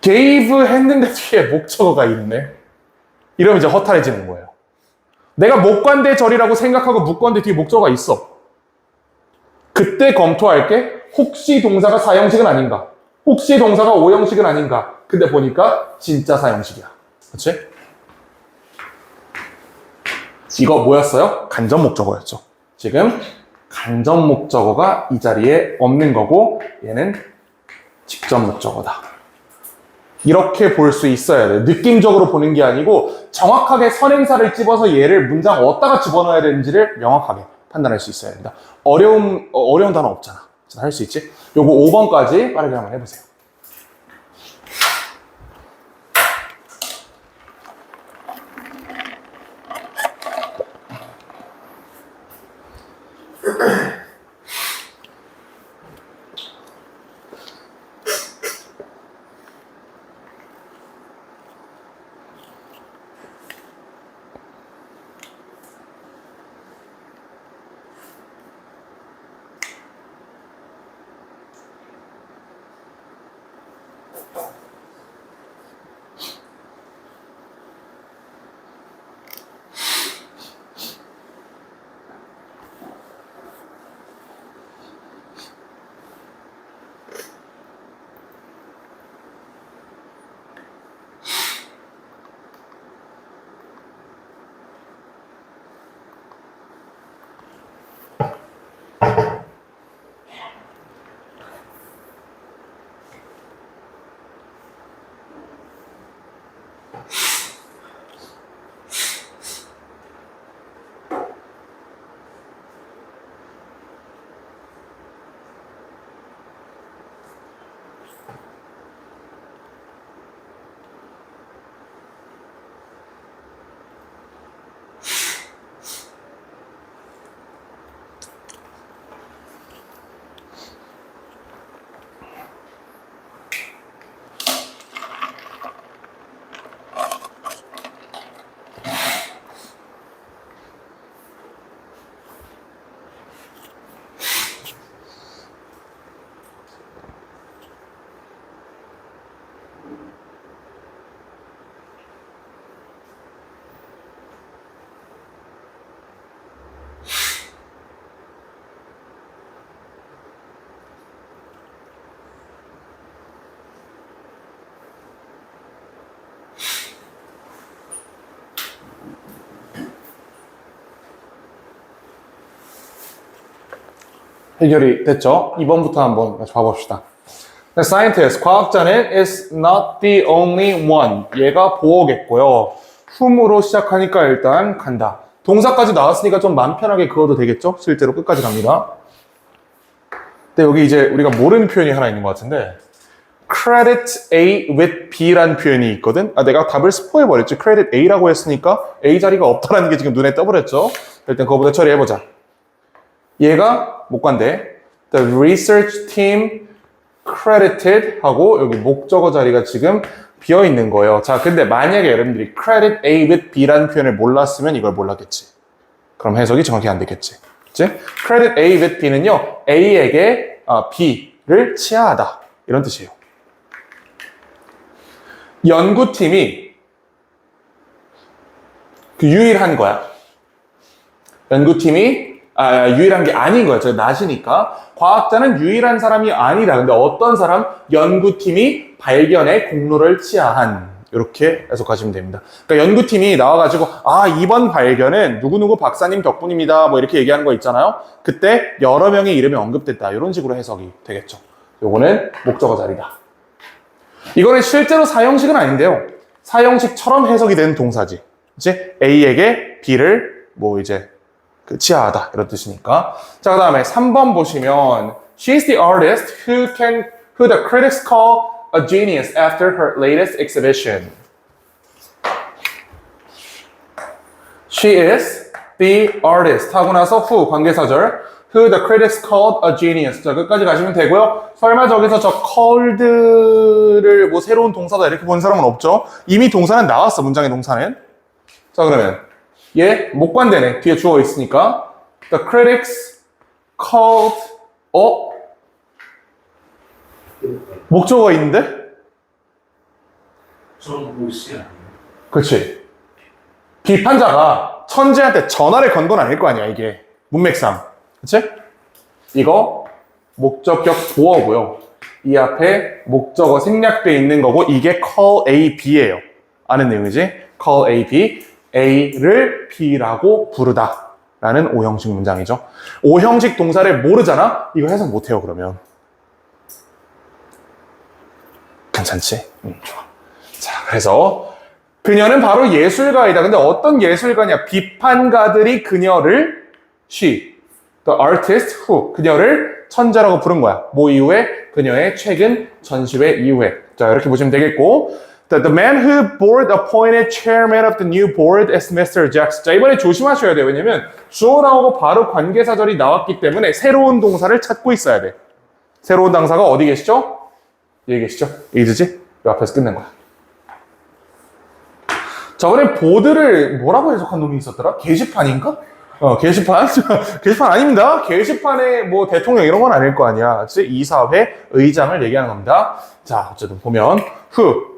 gave 했는데 뒤에 목적어가 있네. 이러면 이제 허탈해지는 거예요. 내가 목관대 절이라고 생각하고 묶었는데 뒤에 목적어가 있어. 그때 검토할게. 혹시 동사가 4형식은 아닌가? 혹시 동사가 5형식은 아닌가? 근데 보니까 진짜 4형식이야. 그렇지? 이거 뭐였어요? 간접 목적어였죠. 지금 간접 목적어가 이 자리에 없는 거고 얘는 직접 목적어다. 이렇게 볼 수 있어야 돼. 느낌적으로 보는 게 아니고 정확하게 선행사를 집어서 얘를 문장 어디다가 집어넣어야 되는지를 명확하게 판단할 수 있어야 된다. 어려운 단어 없잖아. 할 수 있지? 요거 5번까지 빠르게 한번 해보세요. 해결이 됐죠? 2번부터 한번 같이 봐봅시다. The scientist, 과학자는 is not the only one. 얘가 보어겠고요. whom으로 시작하니까 일단 간다. 동사까지 나왔으니까 좀 마음 편하게 그어도 되겠죠? 실제로 끝까지 갑니다. 근데 여기 이제 우리가 모르는 표현이 하나 있는 것 같은데 credit A with B라는 표현이 있거든? 내가 답을 스포해버렸지. credit A라고 했으니까 A 자리가 없다라는 게 지금 눈에 떠버렸죠? 일단 그거부터 처리해보자. 얘가 목관대. The research team credited 하고 여기 목적어 자리가 지금 비어있는 거예요. 자, 근데 만약에 여러분들이 credit A with B라는 표현을 몰랐으면 이걸 몰랐겠지. 그럼 해석이 정확히 안 됐겠지. 그치? credit A with B는요, A에게 B를 치하하다. 이런 뜻이에요. 연구팀이 유일한 거야. 연구팀이 유일한 게 아닌 거야. 저 낫이니까. 과학자는 유일한 사람이 아니다. 근데 어떤 사람? 연구팀이 발견에 공로를 치하한. 이렇게 해석하시면 됩니다. 그러니까 연구팀이 나와가지고 이번 발견은 누구누구 박사님 덕분입니다. 뭐 이렇게 얘기하는 거 있잖아요. 그때 여러 명의 이름이 언급됐다. 이런 식으로 해석이 되겠죠. 요거는 목적어 자리다. 이거는 실제로 사형식은 아닌데요. 사형식처럼 해석이 된 동사지. 이제 A에게 B를 뭐 이제 치하하다 이런 뜻이니까. 자, 그다음에 3번 보시면 She is the artist who the critics call a genius after her latest exhibition. She is the artist 하고 나서 who 관계사절 who the critics called a genius. 자, 끝까지 가시면 되고요. 설마 저기서 저 called를 뭐 새로운 동사다 이렇게 본 사람은 없죠? 이미 동사는 나왔어, 문장의 동사는. 자, 그러면 얘 목관대네. 뒤에 주어 있으니까 the critics called 목적어가 있는데? 좀 옷이 아니에요. 그렇지. 비판자가 천재한테 전화를 건 건 아닐 거 아니야, 이게. 문맥상. 그치? 이거 목적격 보어고요. 이 앞에 목적어 생략돼 있는 거고 이게 call A, B예요. 아는 내용이지? call A, B. A를 B라고 부르다. 라는 오형식 문장이죠. 오형식 동사를 모르잖아? 이거 해석 못해요, 그러면. 괜찮지? 좋아. 자, 그래서 그녀는 바로 예술가이다. 근데 어떤 예술가냐? 비판가들이 그녀를 she, the artist who, 그녀를 천재라고 부른 거야. 뭐 이후에? 그녀의 최근 전시회 이후에. 자, 이렇게 보시면 되겠고 The man who board appointed chairman of the new board is Mr. Jackson. 자, 이번에 조심하셔야 돼요. 왜냐면 주어 나오고 바로 관계사절이 나왔기 때문에 새로운 동사를 찾고 있어야 돼. 새로운 당사가 어디 계시죠? 여기 계시죠? 이즈지? 이 앞에서 끝낸 거야. 저번에 보드를 뭐라고 해석한 놈이 있었더라? 게시판인가? 게시판? 게시판 아닙니다. 게시판에 뭐 대통령 이런 건 아닐 거 아니야. 그치? 이사회 의장을 얘기하는 겁니다. 자, 어쨌든 보면 who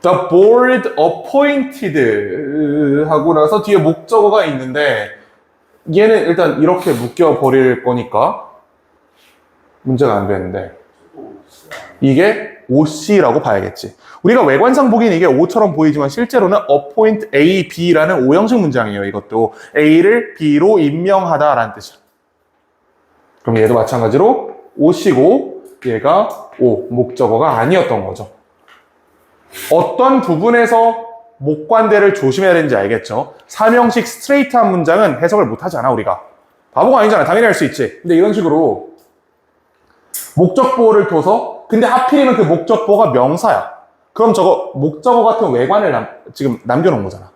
The board appointed 하고 나서 뒤에 목적어가 있는데 얘는 일단 이렇게 묶여버릴 거니까 문제가 안 되는데 이게 OC라고 봐야겠지. 우리가 외관상 보기엔 이게 O처럼 보이지만 실제로는 appoint A, B라는 오형식 문장이에요. 이것도 A를 B로 임명하다라는 뜻이야. 그럼 얘도 마찬가지로 OC고 얘가 O, 목적어가 아니었던 거죠. 어떤 부분에서 목관대를 조심해야 되는지 알겠죠? 삼형식 스트레이트한 문장은 해석을 못하지 않아, 우리가. 바보가 아니잖아. 당연히 할 수 있지. 근데 이런 식으로 목적보호를 둬서 근데 하필이면 그 목적보호가 명사야. 그럼 저거 목적어 같은 외관을 지금 남겨놓은 거잖아.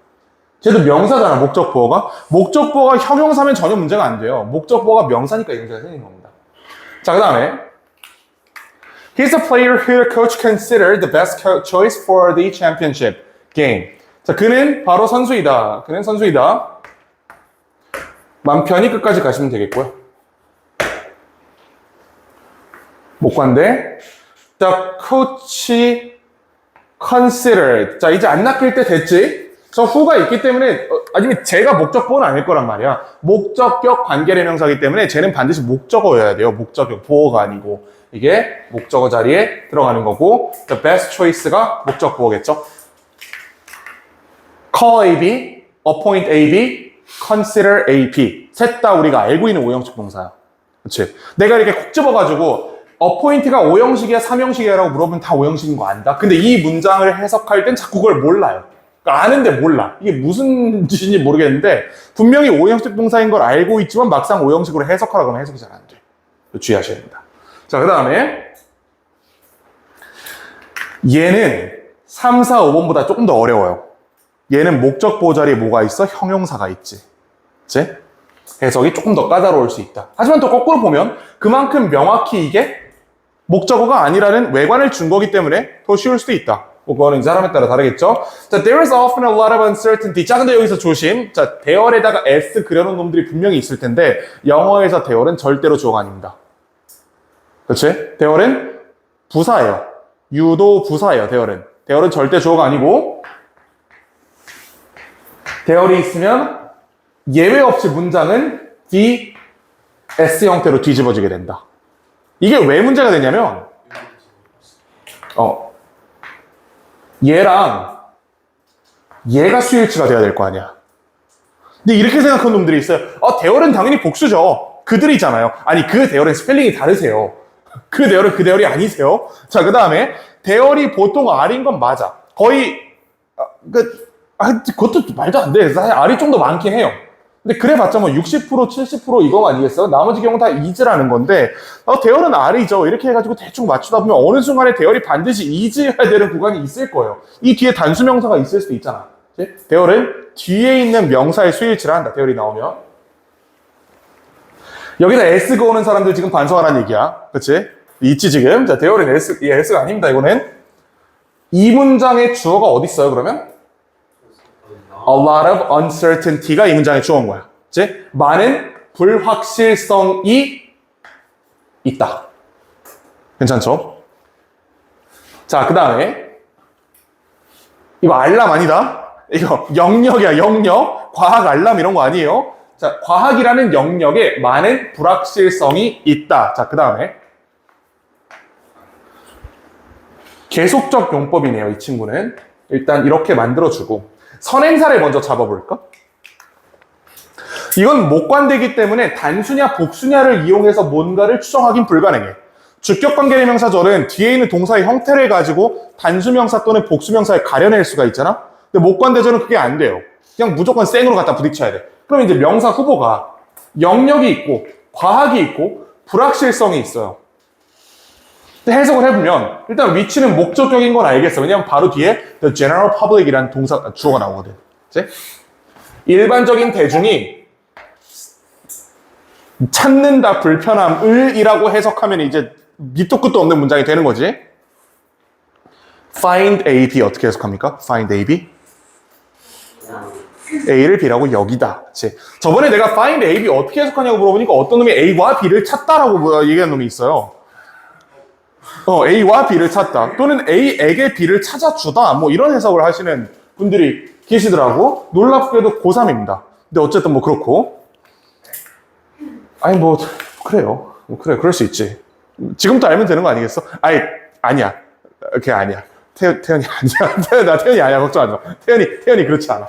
쟤도 명사잖아, 목적보호가. 목적보호가 형용사면 전혀 문제가 안 돼요. 목적보호가 명사니까 이 문제가 생긴 겁니다. 자, 그 다음에 He's a player who the coach considered the best choice for the championship game. 자, 그는 바로 선수이다. 그는 선수이다. 맘 편히 끝까지 가시면 되겠고요. 목관대. The coach considered. 자, 이제 안 낚일 때 됐지? 저 who가 있기 때문에 아니면 제가 목적보호는 아닐 거란 말이야. 목적격 관계대명사이기 때문에 쟤는 반드시 목적어여야 돼요. 목적격 보호가 아니고. 이게 목적어 자리에 들어가는 거고 the best choice가 목적 보호겠죠. call A, B, appoint A, B, consider A, B. 셋 다 우리가 알고 있는 5형식 동사야. 그치? 내가 이렇게 콕 집어가지고 appoint가 5형식이야, 3형식이야 라고 물어보면 다 5형식인 거 안다? 근데 이 문장을 해석할 땐 자꾸 그걸 몰라요. 그러니까 아는데 몰라. 이게 무슨 짓인지 모르겠는데 분명히 5형식 동사인 걸 알고 있지만 막상 5형식으로 해석하라고 하면 해석이 잘 안 돼. 주의하셔야 됩니다. 자, 그 다음에 얘는 3, 4, 5번보다 조금 더 어려워요. 얘는 목적 보호 자리에 뭐가 있어? 형용사가 있지. 그치? 해석이 조금 더 까다로울 수 있다. 하지만 또 거꾸로 보면 그만큼 명확히 이게 목적어가 아니라는 외관을 준 거기 때문에 더 쉬울 수도 있다. 그거는 사람에 따라 다르겠죠. 자, there is often a lot of uncertainty. 자, 근데 여기서 조심. 자, 대열에다가 s 그려놓은 놈들이 분명히 있을 텐데 영어에서 대열은 절대로 주어가 아닙니다. 그렇지? 대열은 부사예요. 유도 부사예요. 대열은 절대 주어가 아니고 대열이 있으면 예외 없이 문장은 DS 형태로 뒤집어지게 된다. 이게 왜 문제가 되냐면 얘랑 얘가 수일치가 돼야 될 거 아니야. 근데 이렇게 생각하는 놈들이 있어요. 대열은 당연히 복수죠. 그들이잖아요. 아니, 그 대열은 스펠링이 다르세요. 그 대열은 그 대열이 아니세요. 자, 그 다음에 대열이 보통 R인 건 맞아. 거의 그것도 말도 안 돼. 사실 R이 좀 더 많긴 해요. 근데 그래봤자 뭐 60%, 70% 이거 아니겠어? 나머지 경우 다 is라는 건데 대열은 R이죠. 이렇게 해가지고 대충 맞추다 보면 어느 순간에 대열이 반드시 is여야 되는 구간이 있을 거예요. 이 뒤에 단수명사가 있을 수도 있잖아. 그치? 대열은 뒤에 있는 명사의 수일치를 한다. 대열이 나오면. 여기다 S 그어오는 사람들 지금 반성하라는 얘기야. 그치? 있지 지금? 자, 대열은 S가 아닙니다. 이거는. 이 문장의 주어가 어디 있어요 그러면? A lot of uncertainty가 이 문장의 주어인 거야. 그치? 많은 불확실성이 있다. 괜찮죠? 자, 그 다음에 이거 알람 아니다. 이거 영역이야. 영역. 과학 알람 이런 거 아니에요. 자, 과학이라는 영역에 많은 불확실성이 있다. 자, 그 다음에 계속적 용법이네요. 이 친구는. 일단 이렇게 만들어주고 선행사를 먼저 잡아볼까? 이건 목관되기 때문에 단수냐 복수냐를 이용해서 뭔가를 추정하긴 불가능해. 주격관계대명사절은 뒤에 있는 동사의 형태를 가지고 단수명사 또는 복수명사에 가려낼 수가 있잖아? 근데 목관대절은 그게 안 돼요. 그냥 무조건 생으로 갖다 부딪혀야 돼. 그럼 이제 명사 후보가 영역이 있고 과학이 있고 불확실성이 있어요. 근데 해석을 해보면 일단 위치는 목적격인 건 알겠어. 왜냐면 바로 뒤에 the general public이라는 주어가 나오거든. 그치? 일반적인 대중이 찾는다 불편함을 이라고 해석하면 이제 밑도 끝도 없는 문장이 되는 거지. find A, B 어떻게 해석합니까? find A, B? A를 B라고 여기다. 그치? 저번에 내가 find A, B 어떻게 해석하냐고 물어보니까 어떤 놈이 A와 B를 찾다라고 얘기한 놈이 있어요. A와 B를 찾다. 또는 A에게 B를 찾아주다. 뭐 이런 해석을 하시는 분들이 계시더라고. 놀랍게도 고3입니다. 근데 어쨌든 뭐 그렇고. 아니 뭐 그래요. 그래 그럴 수 있지. 지금부터 알면 되는 거 아니겠어? 아니야. 그게 아니야. 태연이 아니야. 태연이 아니야. 걱정하지 마. 태연이 그렇지 않아.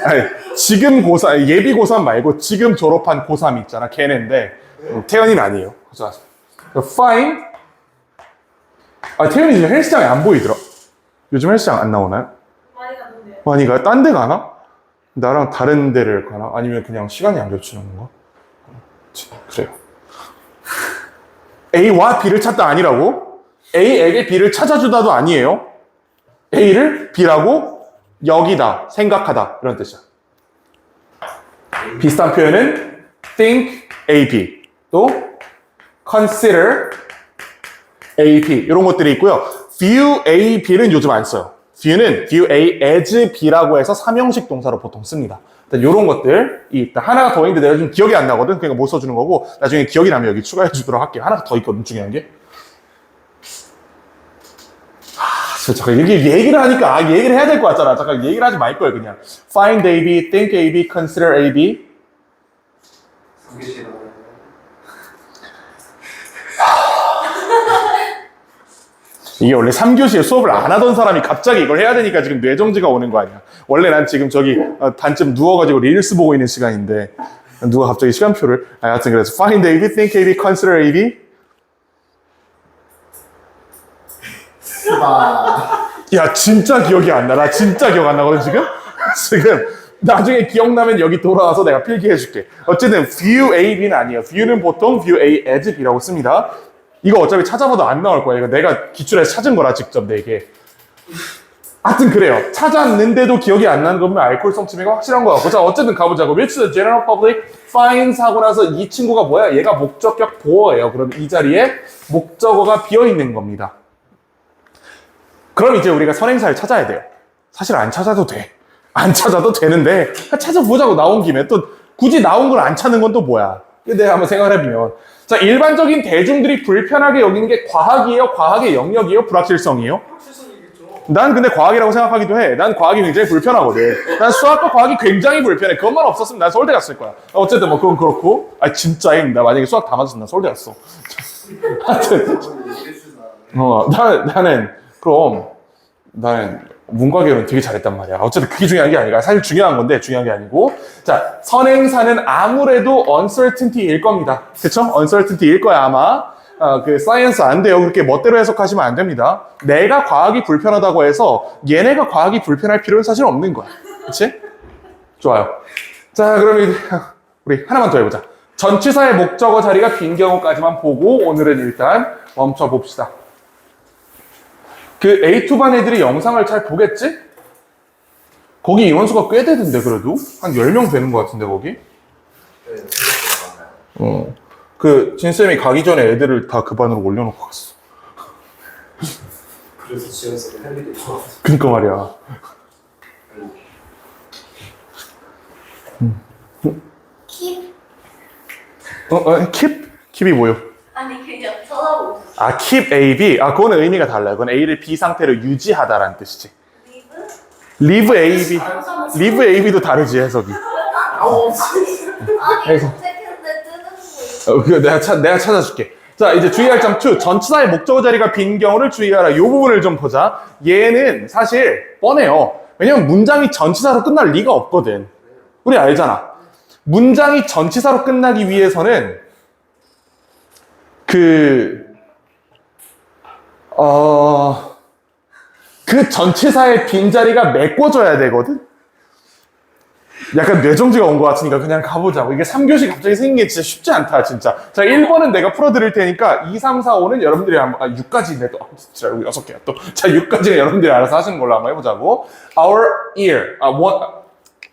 아니, 지금 고3, 예비 고3 말고 지금 졸업한 고3 있잖아. 걔네인데 태연이는 아니에요. 걱정하지 마. fine. 태연이 지금 헬스장에 안 보이더라. 요즘 헬스장 안 나오나요? 많이 갔는데요. 많이 가요? 딴 데 가나? 나랑 다른 데를 가나? 아니면 그냥 시간이 안 겹치는 건가? 그래요. A와 B를 찾다 아니라고? A에게 B를 찾아주다도 아니에요. A를 B라고 여기다, 생각하다 이런 뜻이야. 비슷한 표현은 think A, B 또 consider A, B 이런 것들이 있고요. view A, B는 요즘 안 써요. view는 view A as B라고 해서 3형식 동사로 보통 씁니다. 일단 이런 것들이 있다. 하나가 더 있는데 내가 좀 기억이 안 나거든. 그러니까 못 써주는 거고 나중에 기억이 나면 여기 추가해 주도록 할게요. 하나가 더 있거든, 중요한 게. 잠깐 얘기를 하니까 얘기를 해야 될 것 같잖아. 잠깐 얘기를 하지 말 거예요, 그냥. Find A, B, think A, B, consider A, B. 이게 원래 3교시에 수업을 안 하던 사람이 갑자기 이걸 해야 되니까 지금 뇌정지가 오는 거 아니야. 원래 난 지금 저기 반쯤 누워가지고 릴스 보고 있는 시간인데 누가 갑자기 시간표를 하여튼 그래서 find AB, think AB, consider AB. 야 진짜 기억이 안 나. 나 진짜 기억 안 나거든 지금. 지금 나중에 기억나면 여기 돌아와서 내가 필기해줄게. 어쨌든 view AB는 아니에요. view는 보통 view A as B라고 씁니다. 이거 어차피 찾아봐도 안 나올 거야. 이거 내가 기출해서 찾은 거라 직접 내게. 하여튼 그래요. 찾았는데도 기억이 안 나는 거면 알코올성 치매가 확실한 거 같고. 자 어쨌든 가보자고. Which the general public finds 하고 나서 이 친구가 뭐야? 얘가 목적격 보어예요. 그럼 이 자리에 목적어가 비어있는 겁니다. 그럼 이제 우리가 선행사를 찾아야 돼요. 사실 안 찾아도 돼. 안 찾아도 되는데 찾아보자고 나온 김에 또 굳이 나온 걸 안 찾는 건 또 뭐야? 내가 한번 생각을 해보면 자 일반적인 대중들이 불편하게 여기는 게 과학이에요? 과학의 영역이에요? 불확실성이에요? 확실성이겠죠. 난 근데 과학이라고 생각하기도 해. 난 과학이 굉장히 불편하거든. 난 수학과 과학이 굉장히 불편해. 그것만 없었으면 난 서울대 갔을 거야. 어쨌든 뭐 그건 그렇고 아 진짜임. 나 만약에 수학 다 맞았으면 난 서울대 갔어. 하여튼 나는 문과계는 되게 잘했단 말이야. 어쨌든 그게 중요한 게 아니라 사실 중요한 건데 중요한 게 아니고 자 선행사는 아무래도 uncertainty일 겁니다. 그쵸? uncertainty일 거야 아마. 그 사이언스 안 돼요. 그렇게 멋대로 해석하시면 안 됩니다. 내가 과학이 불편하다고 해서 얘네가 과학이 불편할 필요는 사실 없는 거야. 그치? 좋아요. 자 그럼 이제 우리 하나만 더 해보자. 전치사의 목적어 자리가 빈 경우까지만 보고 오늘은 일단 멈춰 봅시다. 그 A2반 애들이 영상을 잘 보겠지? 거기 인원수가 꽤 되던데 그래도? 한 10명 되는 것 같은데 거기? 네, 생각보다 많아요. 그 진쌤이 가기 전에 애들을 다 그 반으로 올려놓고 갔어. 그래서 지연쌤이 할 일이 좋아. 그니까 말이야. 킵? 킵? 킵이 뭐요? 아니 그냥 쳐다보고 아, keep A, B. 아, 그거는 의미가 달라요. 그건 A를 B 상태로 유지하다라는 뜻이지. 리브? leave A, B. leave A, B도 다르지, 해석이. 아니 그래서- 검색했는데 뜨는 거 그거 내가 찾아줄게. 자, 이제 주의할 점 2. 전치사의 목적어 자리가 빈 경우를 주의하라. 이 부분을 좀 보자. 얘는 사실 뻔해요. 왜냐면 문장이 전치사로 끝날 리가 없거든. 우리 알잖아. 문장이 전치사로 끝나기 위해서는 그 전치사의 빈자리가 메꿔져야 되거든? 약간 뇌정지가 온 것 같으니까 그냥 가보자고. 이게 3교시 갑자기 생긴 게 진짜 쉽지 않다, 진짜. 자, 1번은 내가 풀어드릴 테니까 2, 3, 4, 5는 여러분들이 6까지네 또. 진짜 6개야 또. 자, 6까지는 여러분들이 알아서 하시는 걸로 한번 해보자고. Our ear.